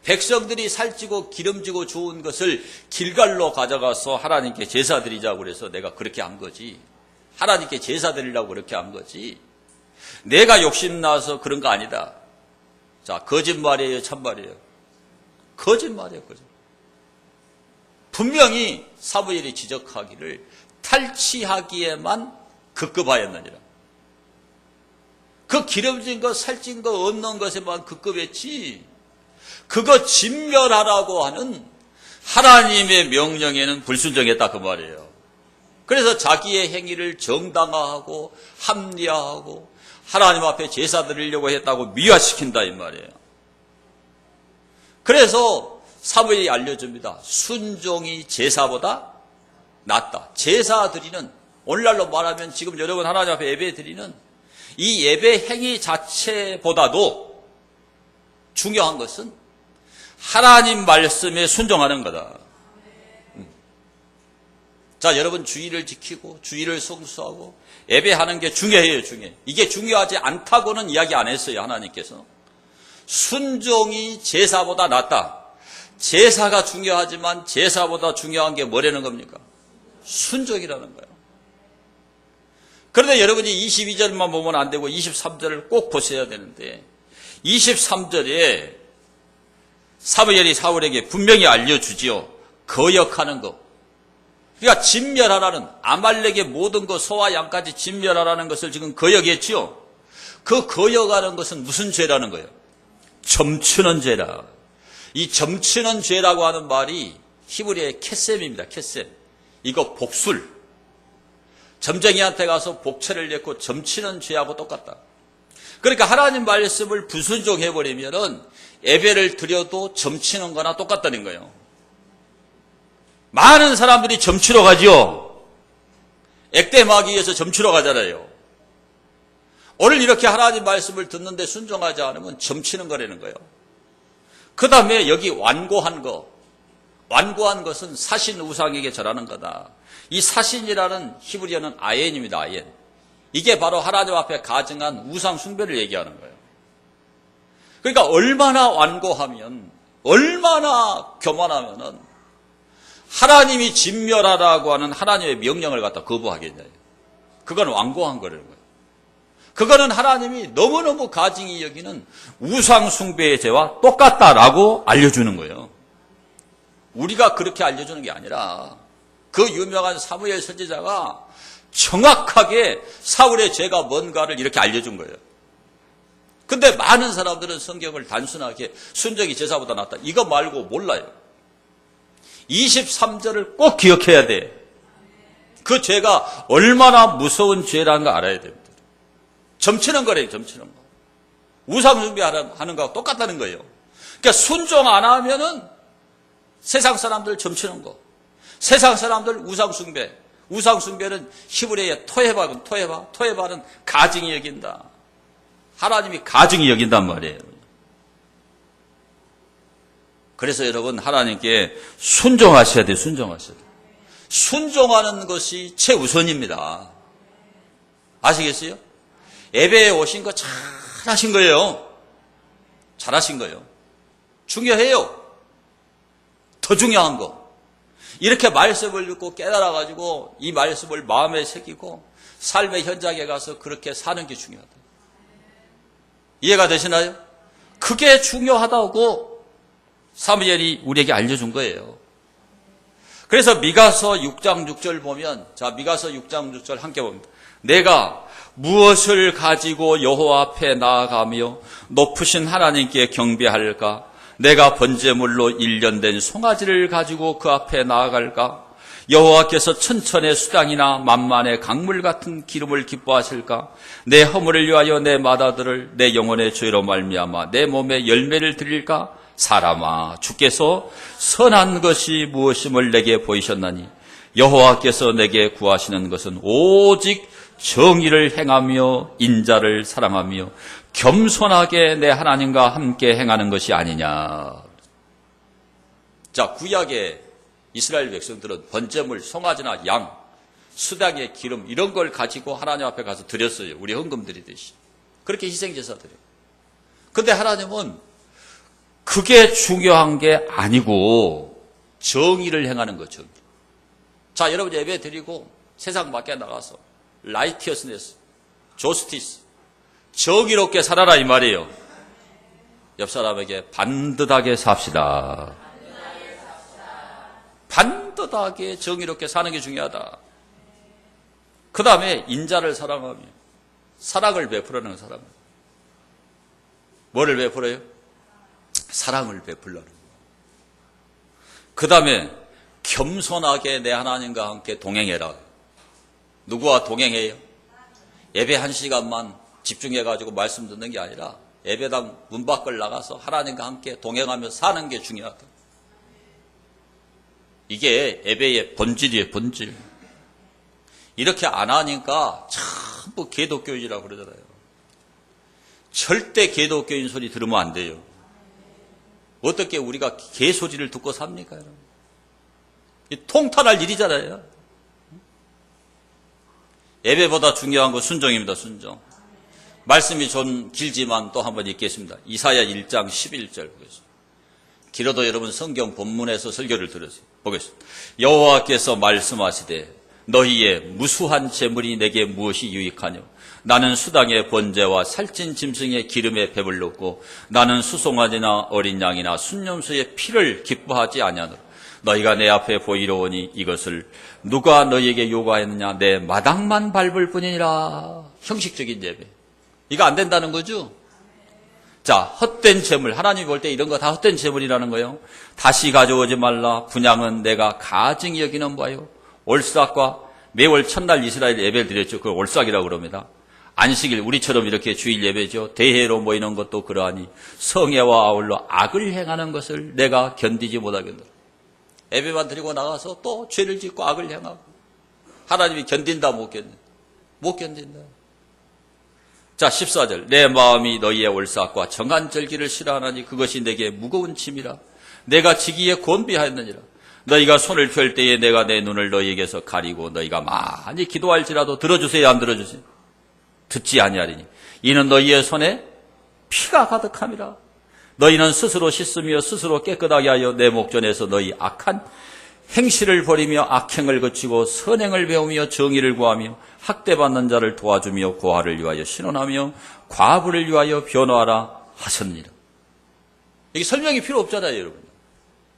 백성들이 살찌고 기름지고 좋은 것을 길갈로 가져가서 하나님께 제사 드리자고 그래서 내가 그렇게 한 거지. 하나님께 제사 드리려고 그렇게 한 거지. 내가 욕심나서 그런 거 아니다. 자, 거짓말이에요, 참말이에요? 거짓말이에요, 거짓말. 분명히 사무엘이 지적하기를 탈취하기에만 급급하였느니라. 그 기름진 것, 살찐 거, 없는 것에만 급급했지, 그거 진멸하라고 하는 하나님의 명령에는 불순종했다, 그 말이에요. 그래서 자기의 행위를 정당화하고 합리화하고 하나님 앞에 제사 드리려고 했다고 미화시킨다, 이 말이에요. 그래서 사무엘이 알려줍니다. 순종이 제사보다 낫다. 제사 드리는, 오늘날로 말하면 지금 여러분 하나님 앞에 예배 드리는 이 예배 행위 자체보다도 중요한 것은 하나님 말씀에 순종하는 거다. 자, 여러분 주의를 지키고 주의를 성수하고 예배하는 게 중요해요, 중요해. 이게 중요하지 않다고는 이야기 안 했어요, 하나님께서. 순종이 제사보다 낫다. 제사가 중요하지만 제사보다 중요한 게 뭐라는 겁니까? 순종이라는 거예요. 그런데 여러분이 22절만 보면 안 되고 23절을 꼭 보셔야 되는데, 23절에 사무엘이 사울에게 분명히 알려주지요. 거역하는 것. 그러니까 진멸하라는, 아말렉의 모든 것, 소와 양까지 진멸하라는 것을 지금 거역했지요. 그 거역하는 것은 무슨 죄라는 거예요? 점치는 죄라. 이 점치는 죄라고 하는 말이 히브리어의 캐셈입니다. 캐셈. 이거 복술. 점쟁이한테 가서 복채를 냈고 점치는 죄하고 똑같다. 그러니까 하나님 말씀을 불순종해버리면은 예배를 드려도 점치는 거나 똑같다는 거예요. 많은 사람들이 점치러 가지요. 액땜하기 위해서 점치러 가잖아요. 오늘 이렇게 하나님 말씀을 듣는데 순종하지 않으면 점치는 거라는 거예요. 그 다음에 여기 완고한 거. 완고한 것은 사신 우상에게 절하는 거다. 이 사신이라는 히브리어는 아엔입니다. 아엔. 이게 바로 하나님 앞에 가증한 우상 숭배를 얘기하는 거예요. 그러니까 얼마나 완고하면, 얼마나 교만하면은 하나님이 진멸하라고 하는 하나님의 명령을 갖다 거부하겠냐. 그건 완고한 거라는 거예요. 그거는 하나님이 너무너무 가증히 여기는 우상 숭배의 죄와 똑같다라고 알려주는 거예요. 우리가 그렇게 알려주는 게 아니라 그 유명한 사무엘 선지자가 정확하게 사울의 죄가 뭔가를 이렇게 알려준 거예요. 근데 많은 사람들은 성경을 단순하게 순종이 제사보다 낫다, 이거 말고 몰라요. 23절을 꼭 기억해야 돼. 그 죄가 얼마나 무서운 죄라는 거 알아야 됩니다. 점치는 거래요, 점치는 거. 우상 숭배하는 거하고 똑같다는 거예요. 그러니까 순종 안 하면은 세상 사람들 점치는 거. 세상 사람들 우상 숭배. 우상 숭배는 히브리어의 토헤바군, 토헤바는 가증히 여긴다. 하나님이 가증히 여긴단 말이에요. 그래서 여러분 하나님께 순종하셔야 돼요. 순종하셔야 돼요. 순종하는 것이 최우선입니다. 아시겠어요? 예배에 오신 거 잘하신 거예요. 잘하신 거예요. 중요해요. 더 중요한 거. 이렇게 말씀을 듣고 깨달아가지고 이 말씀을 마음에 새기고 삶의 현장에 가서 그렇게 사는 게 중요하다. 이해가 되시나요? 그게 중요하다고. 사무엘이 우리에게 알려준 거예요. 그래서 미가서 6장 6절 보면, 자, 미가서 6장 6절 함께 봅니다. 내가 무엇을 가지고 여호와 앞에 나아가며 높으신 하나님께 경배할까? 내가 번제물로 일련된 송아지를 가지고 그 앞에 나아갈까? 여호와께서 천천의 수당이나 만만의 강물 같은 기름을 기뻐하실까? 내 허물을 위하여 내 마다들을 내 영혼의 죄로 말미암아 내 몸에 열매를 드릴까? 사람아, 주께서 선한 것이 무엇임을 내게 보이셨나니 여호와께서 내게 구하시는 것은 오직 정의를 행하며 인자를 사랑하며 겸손하게 내 하나님과 함께 행하는 것이 아니냐. 자, 구약의 이스라엘 백성들은 번제물, 송아지나 양, 수당의 기름 이런 걸 가지고 하나님 앞에 가서 드렸어요. 우리 헌금 드리듯이. 그렇게 희생제사 드려요. 근데 하나님은 그게 중요한 게 아니고 정의를 행하는 거, 정의. 자, 여러분 예배 드리고 세상 밖에 나가서 라이티어스네스, 조스티스, 정의롭게 살아라 이 말이에요. 옆 사람에게 반듯하게 삽시다. 반듯하게 정의롭게 사는 게 중요하다. 그 다음에 인자를 사랑하며 사랑을 베풀어내는 사람. 뭐를 베풀어요? 사랑을 베풀라는 거예요. 그 다음에 겸손하게 내 하나님과 함께 동행해라. 누구와 동행해요? 예배 1시간만 집중해가지고 말씀 듣는 게 아니라 예배당 문 밖을 나가서 하나님과 함께 동행하며 사는 게 중요하다. 이게 예배의 본질이에요, 본질. 이렇게 안 하니까 전부 개독교인이라고 그러잖아요. 절대 개독교인 소리 들으면 안 돼요. 어떻게 우리가 개소리를 듣고 삽니까, 여러분? 이 통탄할 일이잖아요. 예배보다 중요한 건 순종입니다, 순종. 말씀이 좀 길지만 또 한번 읽겠습니다. 이사야 1장 11절 보겠습니다. 길어도 여러분 성경 본문에서 설교를 들으세요. 보겠습니다. 여호와께서 말씀하시되 너희의 무수한 재물이 내게 무엇이 유익하뇨? 나는 수당의 번제와 살찐 짐승의 기름에 배불렀고 나는 수송아지나 어린 양이나 순념수의 피를 기뻐하지 아니하노라. 너희가 내 앞에 보이러 오니 이것을 누가 너희에게 요구하였느냐? 내 마당만 밟을 뿐이니라. 형식적인 예배. 이거 안 된다는 거죠? 자, 헛된 재물. 하나님이 볼 때 이런 거 다 헛된 재물이라는 거예요. 다시 가져오지 말라. 분향은 내가 가증히 여기는 바요. 올싹과 매월 첫날 이스라엘 예배를 드렸죠. 그걸 올싹이라고 그럽니다. 안식일 우리처럼 이렇게 주일 예배죠. 대회로 모이는 것도 그러하니 성회와 아울러 악을 행하는 것을 내가 견디지 못하겠노라. 예배만 드리고 나가서 또 죄를 짓고 악을 행하고 하나님이 견딘다 못 견딘다. 못 견딘다. 자, 14절. 내 마음이 너희의 올삭과 정한 절기를 싫어하나니 그것이 내게 무거운 짐이라. 내가 지기에 곤비하였느니라. 너희가 손을 펼 때에 내가 내 눈을 너희에게서 가리고 너희가 많이 기도할지라도 들어주세요, 안 들어주세요? 듣지 아니하리니 이는 너희의 손에 피가 가득함이라. 너희는 스스로 씻으며 스스로 깨끗하게 하여 내 목전에서 너희 악한 행실을 버리며 악행을 거치고 선행을 배우며 정의를 구하며 학대받는 자를 도와주며 고아를 위하여 신원하며 과부를 위하여 변호하라 하셨느니라. 이게 설명이 필요 없잖아요, 여러분.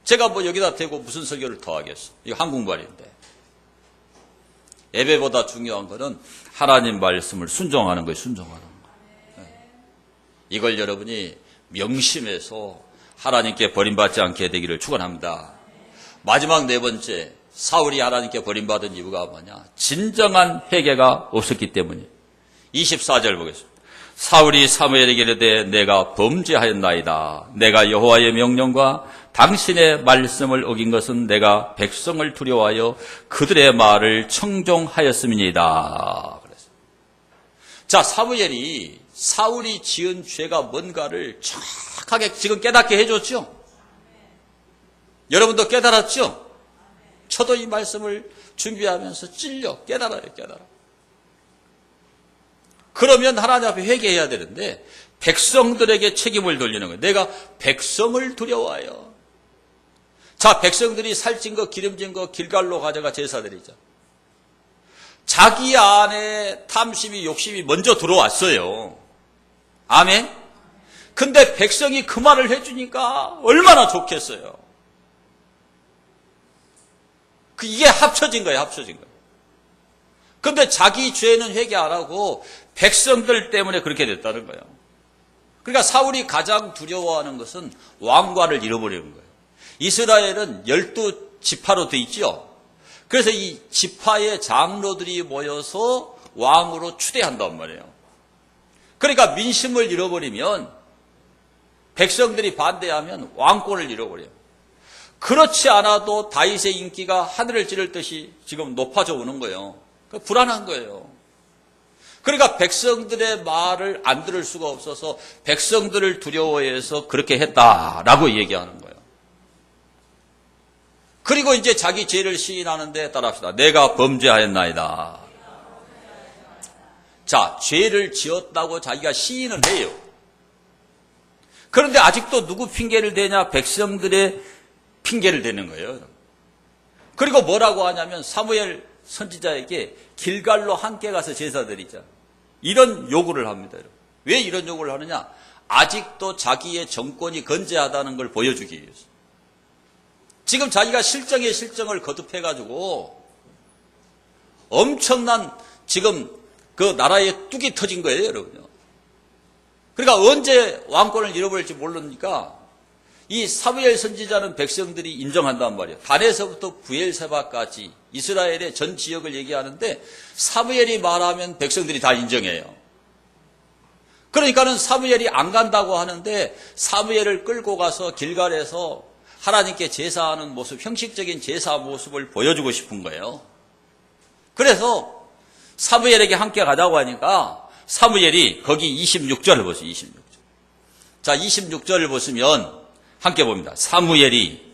제가 뭐 여기다 대고 무슨 설교를 더 하겠어. 이거 한국말인데. 예배보다 중요한 거는 하나님 말씀을 순종하는 거예요, 순종하는 거예요. 이걸 여러분이 명심해서 하나님께 버림받지 않게 되기를 축원합니다. 마지막 네 번째, 사울이 하나님께 버림받은 이유가 뭐냐? 진정한 회개가 없었기 때문이에요. 24절 보겠습니다. 사울이 사무엘에게 이르되 내가 범죄하였나이다. 내가 여호와의 명령과 당신의 말씀을 어긴 것은 내가 백성을 두려워하여 그들의 말을 청종하였음이니이다. 그래서 자, 사울이 지은 죄가 뭔가를 정확하게 지금 깨닫게 해줬죠? 여러분도 깨달았죠? 저도 이 말씀을 준비하면서 깨달아요. 그러면 하나님 앞에 회개해야 되는데 백성들에게 책임을 돌리는 거예요. 내가 백성을 두려워해요. 자, 백성들이 살찐 거, 기름진 거 길갈로 가져가 제사드리자. 자기 안에 탐심이, 욕심이 먼저 들어왔어요. 아멘? 근데 백성이 그 말을 해주니까 얼마나 좋겠어요. 이게 합쳐진 거예요, 합쳐진 거예요. 근데 자기 죄는 회개 안 하고 백성들 때문에 그렇게 됐다는 거예요. 그러니까 사울이 가장 두려워하는 것은 왕관을 잃어버리는 거예요. 이스라엘은 12지파로 돼 있죠. 그래서 이 지파의 장로들이 모여서 왕으로 추대한단 말이에요. 그러니까 민심을 잃어버리면, 백성들이 반대하면 왕권을 잃어버려요. 그렇지 않아도 다윗의 인기가 하늘을 찌를 듯이 지금 높아져 오는 거예요. 불안한 거예요. 그러니까 백성들의 말을 안 들을 수가 없어서 백성들을 두려워해서 그렇게 했다라고 얘기하는 거예요. 그리고 이제 자기 죄를 시인하는데 따라합시다. 내가 범죄하였나이다. 자, 죄를 지었다고 자기가 시인을 해요. 그런데 아직도 누구 핑계를 대냐? 백성들의 핑계를 대는 거예요. 그리고 뭐라고 하냐면 사무엘 선지자에게 길갈로 함께 가서 제사드리자, 이런 요구를 합니다. 왜 이런 요구를 하느냐? 아직도 자기의 정권이 건재하다는 걸 보여주기 위해서. 지금 자기가 실정에 실정을 거듭해가지고 엄청난 지금 그 나라에 뚝이 터진 거예요, 여러분요. 그러니까 언제 왕권을 잃어버릴지 모르니까 이 사무엘 선지자는 백성들이 인정한단 말이에요. 단에서부터 부엘세바까지 이스라엘의 전 지역을 얘기하는데 사무엘이 말하면 백성들이 다 인정해요. 그러니까는 사무엘이 안 간다고 하는데 사무엘을 끌고 가서 길갈에서 하나님께 제사하는 모습, 형식적인 제사 모습을 보여주고 싶은 거예요. 그래서 사무엘에게 함께 가자고 하니까 사무엘이 거기 26절을 보세요. 26절. 자, 26절을 보시면 함께 봅니다. 사무엘이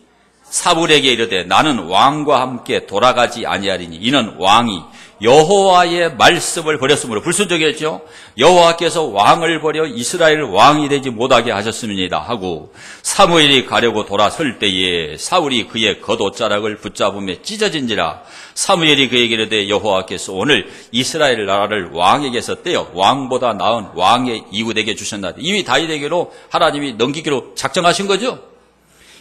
사울에게 이르되 나는 왕과 함께 돌아가지 아니하리니 이는 왕이 여호와의 말씀을 버렸으므로, 불순종했죠. 여호와께서 왕을 버려 이스라엘 왕이 되지 못하게 하셨습니다 하고 사무엘이 가려고 돌아설 때에 사울이 그의 겉옷자락을 붙잡으며 찢어진지라. 사무엘이 그에게 이르되 여호와께서 오늘 이스라엘 나라를 왕에게서 떼어 왕보다 나은 왕의 이웃에게 주셨나니, 이미 다윗에게로 하나님이 넘기기로 작정하신 거죠.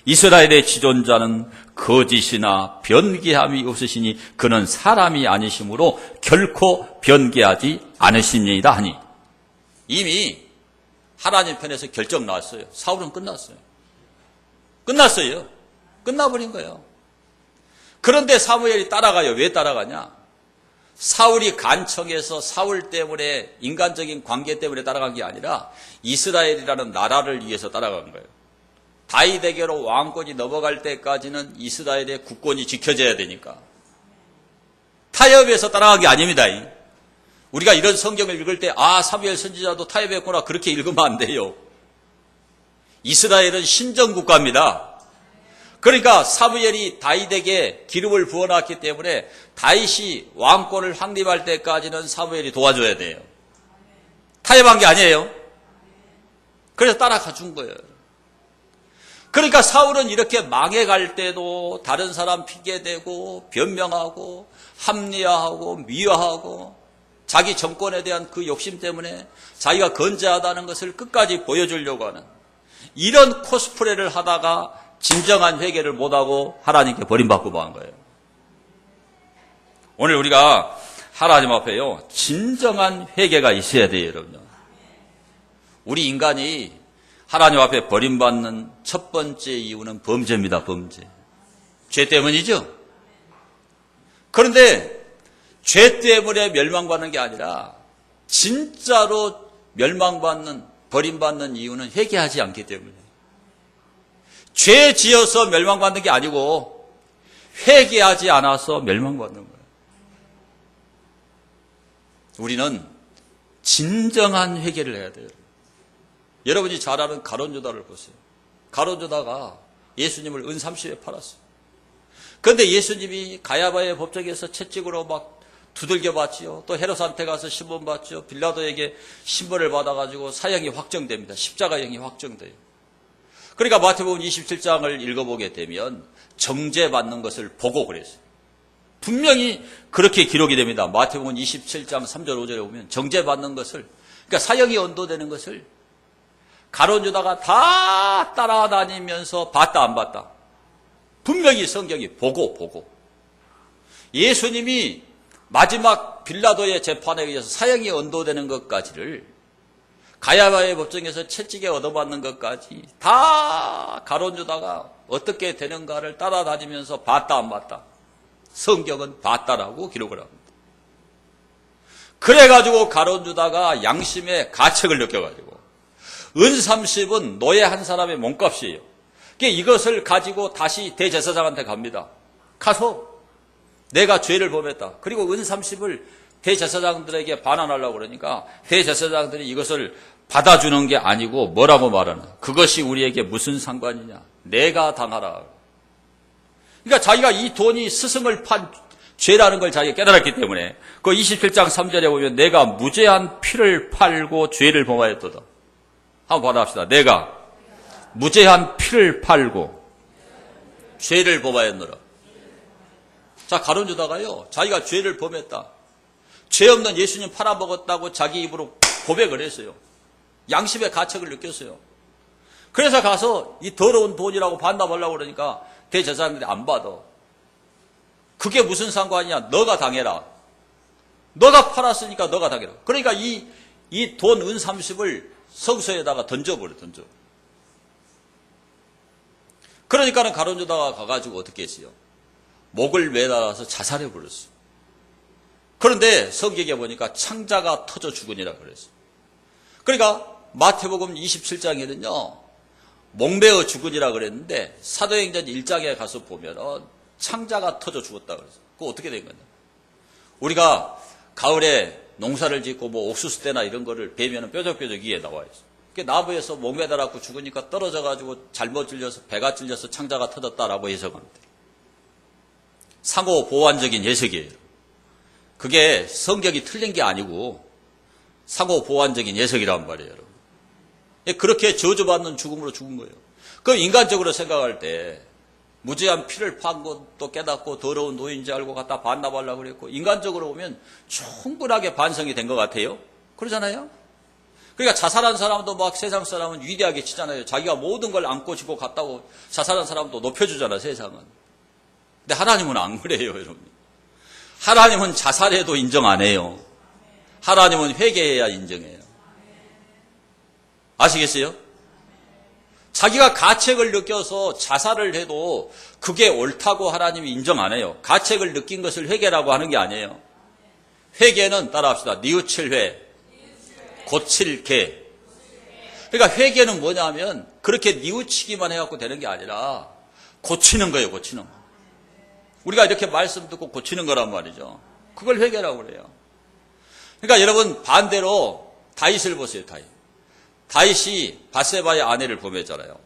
이스라엘의 지존자는 거짓이나 변개함이 없으시니 그는 사람이 아니시므로 결코 변개하지 않으십니다 하니, 이미 하나님 편에서 결정 나왔어요. 사울은 끝났어요. 끝나버린 거예요. 그런데 사무엘이 따라가요. 왜 따라가냐? 사울이 간청해서 사울 때문에, 인간적인 관계 때문에 따라간 게 아니라 이스라엘이라는 나라를 위해서 따라간 거예요. 다윗에게로 왕권이 넘어갈 때까지는 이스라엘의 국권이 지켜져야 되니까. 타협해서 따라간 게 아닙니다. 우리가 이런 성경을 읽을 때 사무엘 선지자도 타협했구나, 그렇게 읽으면 안 돼요. 이스라엘은 신정국가입니다. 그러니까 사무엘이 다윗에게 기름을 부어놨기 때문에 다윗이 왕권을 확립할 때까지는 사무엘이 도와줘야 돼요. 타협한 게 아니에요. 그래서 따라가 준 거예요. 그러니까 사울은 이렇게 망해갈 때도 다른 사람 핑계대고 변명하고 합리화하고 미화하고 자기 정권에 대한 그 욕심 때문에 자기가 건재하다는 것을 끝까지 보여주려고 하는 이런 코스프레를 하다가 진정한 회개를 못하고 하나님께 버림받고 만 거예요. 오늘 우리가 하나님 앞에요, 진정한 회개가 있어야 돼요, 여러분. 우리 인간이 하나님 앞에 버림받는 첫 번째 이유는 범죄입니다. 범죄. 죄 때문이죠. 그런데 죄 때문에 멸망받는 게 아니라 진짜로 멸망받는, 버림받는 이유는 회개하지 않기 때문에. 죄 지어서 멸망받는 게 아니고 회개하지 않아서 멸망받는 거예요. 우리는 진정한 회개를 해야 돼요. 여러분이 잘 아는 가룟 유다를 보세요. 가룟 유다가 예수님을 은 30에 팔았어요. 그런데 예수님이 가야바의 법정에서 채찍으로 막 두들겨 봤지요. 또 헤롯한테 가서 신문 받죠. 빌라도에게 신문을 받아가지고 사형이 확정됩니다. 십자가형이 확정돼요. 그러니까 마태복음 27장을 읽어보게 되면 정죄받는 것을 보고 그랬어요. 분명히 그렇게 기록이 됩니다. 마태복음 27장 3절 5절에 보면 정죄받는 것을, 그러니까 사형이 언도되는 것을 가룟 유다가 다 따라다니면서 봤다 안 봤다? 분명히 성경이 보고 예수님이 마지막 빌라도의 재판에 의해서 사형이 언도되는 것까지를 가야바의 법정에서 채찍에 얻어맞는 것까지 다 가룟 유다가 어떻게 되는가를 따라다니면서 봤다 안 봤다? 성경은 봤다라고 기록을 합니다. 그래가지고 가룟 유다가 양심의 가책을 느껴가지고 은 30은 노예 한 사람의 몸값이에요. 그러니까 이것을 가지고 다시 대제사장한테 갑니다. 가서 내가 죄를 범했다. 그리고 은 30을 대제사장들에게 반환하려고 그러니까 대제사장들이 이것을 받아주는 게 아니고 뭐라고 말하나? 그것이 우리에게 무슨 상관이냐? 내가 당하라. 그러니까 자기가 이 돈이 스승을 판 죄라는 걸 자기가 깨달았기 때문에 그 27장 3절에 보면 내가 무죄한 피를 팔고 죄를 범하였도다. 한번 받아봅시다. 내가 무죄한 피를 팔고 죄를 범하였노라. 자, 가룟 유다가요, 자기가 죄를 범했다. 죄 없는 예수님 팔아먹었다고 자기 입으로 고백을 했어요. 양심의 가책을 느꼈어요. 그래서 가서 이 더러운 돈이라고 반납하려고 그러니까 대제사장들이 안 받아. 그게 무슨 상관이냐? 너가 당해라. 너가 팔았으니까 너가 당해라. 그러니까 이 돈 은 30을 성소에다가 던져버려. 그러니까는 가룟 유다가 가가지고 어떻게 했어요? 목을 매달아서 자살해버렸어요. 그런데 성경에 보니까 창자가 터져 죽으니라 그랬어요. 그러니까 마태복음 27장에는요, 목매어 죽으니라 그랬는데 사도행전 1장에 가서 보면 창자가 터져 죽었다 그랬어요. 그거 어떻게 된 거냐? 우리가 가을에 농사를 짓고 뭐 옥수수 때나 이런 거를 베면은 뾰족뾰족 위에 나와 있어요. 나무에서 목 매달아갖고 죽으니까 떨어져가지고 잘못 찔려서 배가 찔려서 창자가 터졌다라고 해석합니다. 상호 보완적인 해석이에요. 그게 성경이 틀린 게 아니고 상호 보완적인 해석이란 말이에요, 여러분. 그렇게 저주받는 죽음으로 죽은 거예요. 그 인간적으로 생각할 때 무죄한 피를 판 것도 깨닫고 더러운 노인지 알고 갖다 반납하려고 그랬고 인간적으로 보면 충분하게 반성이 된 것 같아요. 그러잖아요. 그러니까 자살한 사람도 막 세상 사람은 위대하게 치잖아요. 자기가 모든 걸 안고 지고 갔다고 자살한 사람도 높여주잖아, 세상은. 근데 하나님은 안 그래요, 여러분. 하나님은 자살해도 인정 안 해요. 하나님은 회개해야 인정해요. 아시겠어요? 자기가 가책을 느껴서 자살을 해도 그게 옳다고 하나님이 인정 안 해요. 가책을 느낀 것을 회개라고 하는 게 아니에요. 회개는 따라합시다. 뉘우칠 회, 고칠 개. 그러니까 회개는 뭐냐면 그렇게 뉘우치기만 해갖고 되는 게 아니라 고치는 거예요, 고치는 거. 우리가 이렇게 말씀 듣고 고치는 거란 말이죠. 그걸 회개라고 그래요. 그러니까 여러분 반대로 다윗을 보세요, 다윗. 다윗이 밧세바의 아내를 범했잖아요.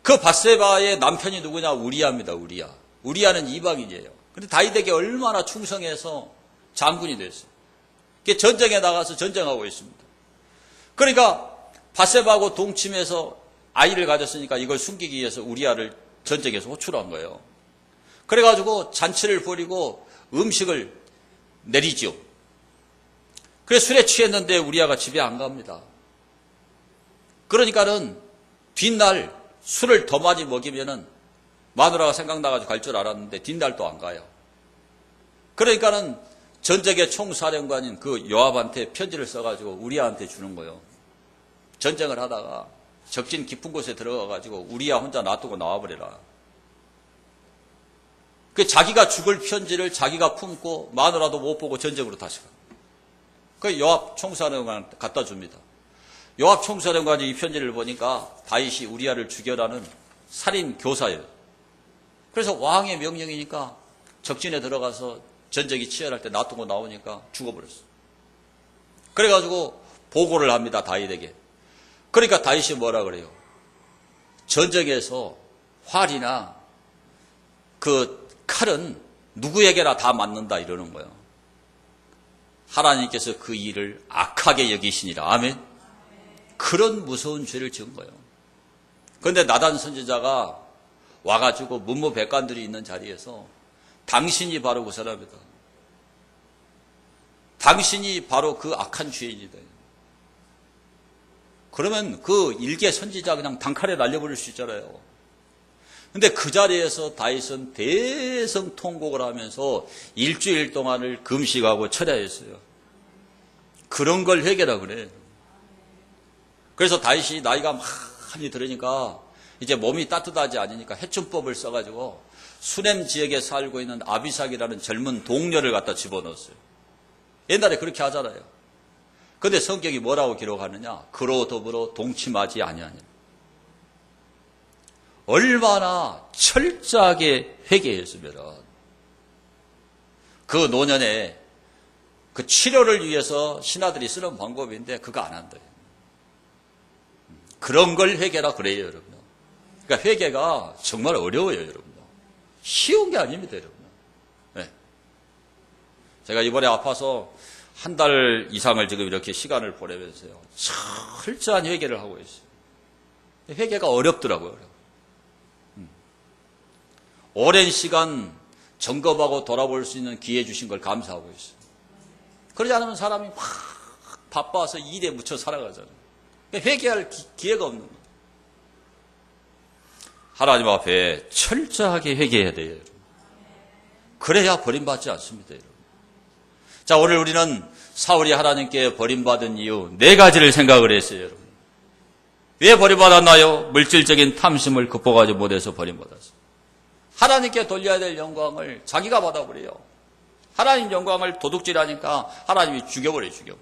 그 밧세바의 남편이 누구냐? 우리아입니다, 우리아. 우리아는 이방인이에요. 그런데 다윗에게 얼마나 충성해서 장군이 됐어요. 전쟁에 나가서 전쟁하고 있습니다. 그러니까 밧세바하고 동침해서 아이를 가졌으니까 이걸 숨기기 위해서 우리아를 전쟁에서 호출한 거예요. 그래가지고 잔치를 벌이고 음식을 내리죠. 그래서 술에 취했는데 우리아가 집에 안 갑니다. 그러니까는 뒷날 술을 더 많이 먹이면은 마누라가 생각나가지고 갈 줄 알았는데 뒷날 또 안 가요. 그러니까는 전쟁의 총사령관인 그 요압한테 편지를 써가지고 우리아한테 주는 거예요. 전쟁을 하다가 적진 깊은 곳에 들어가가지고 우리아 혼자 놔두고 나와버려라. 그 자기가 죽을 편지를 자기가 품고 마누라도 못 보고 전쟁으로 다시 가. 그 요압 총사령관한테 갖다 줍니다. 요압 총사령관이 이 편지를 보니까 다윗이 우리아를 죽여라는 살인 교사예요. 그래서 왕의 명령이니까 적진에 들어가서 전쟁이 치열할 때 놔두고 나오니까 죽어버렸어. 그래가지고 보고를 합니다, 다윗에게. 그러니까 다윗이 뭐라 그래요? 전쟁에서 활이나 그 칼은 누구에게나 다 맞는다 이러는 거예요. 하나님께서 그 일을 악하게 여기시니라. 아멘. 그런 무서운 죄를 지은 거예요. 그런데 나단 선지자가 와가지고 문무백관들이 있는 자리에서 당신이 바로 그 사람이다. 당신이 바로 그 악한 죄인이다. 그러면 그 일개 선지자 그냥 단칼에 날려버릴 수 있잖아요. 근데 그 자리에서 다윗은 대성통곡을 하면서 일주일 동안을 금식하고 철야했어요. 그런 걸 회개라 그래. 그래서 다윗이 나이가 많이 들으니까 이제 몸이 따뜻하지 않으니까 해춘법을 써가지고 수냄 지역에 살고 있는 아비삭이라는 젊은 동료를 갖다 집어넣었어요. 옛날에 그렇게 하잖아요. 근데 성경이 뭐라고 기록하느냐? 그로 더불어 동침하지 아니하니라. 얼마나 철저하게 회개했으면 그 노년에 그 치료를 위해서 신하들이 쓰는 방법인데 그거 안 한대요. 그런 걸 회개라 그래요, 여러분. 그러니까 회개가 정말 어려워요, 여러분. 쉬운 게 아닙니다, 여러분. 네. 제가 이번에 아파서 한 달 이상을 지금 이렇게 시간을 보내면서요. 철저한 회개를 하고 있어요. 회개가 어렵더라고요. 오랜 시간 점검하고 돌아볼 수 있는 기회 주신 걸 감사하고 있어요. 그러지 않으면 사람이 막 바빠서 일에 묻혀 살아가잖아요. 회개할 기회가 없는 거예요. 하나님 앞에 철저하게 회개해야 돼요. 여러분. 그래야 버림받지 않습니다. 여러분. 자, 오늘 우리는 사울이 하나님께 버림받은 이유 4가지를 생각을 했어요. 여러분. 왜 버림받았나요? 물질적인 탐심을 극복하지 못해서 버림받았어요. 하나님께 돌려야 될 영광을 자기가 받아버려요. 하나님 영광을 도둑질하니까 하나님이 죽여버려요.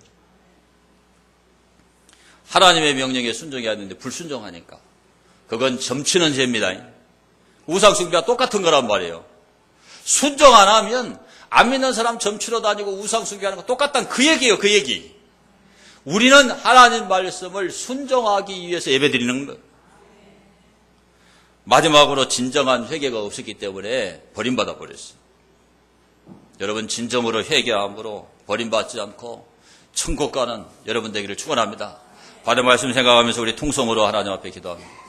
하나님의 명령에 순종해야 되는데 불순종하니까 그건 점치는 죄입니다. 우상숭배와 똑같은 거란 말이에요. 순종 안 하면 안 믿는 사람 점치러 다니고 우상숭배하는 거 똑같다는 그 얘기예요. 그 얘기. 우리는 하나님 말씀을 순종하기 위해서 예배드리는 거예요. 마지막으로 진정한 회개가 없었기 때문에 버림받아 버렸어요. 여러분 진정으로 회개함으로 버림받지 않고 천국 가는 여러분 되기를 축원합니다. 받은 말씀 생각하면서 우리 통성으로 하나님 앞에 기도합니다.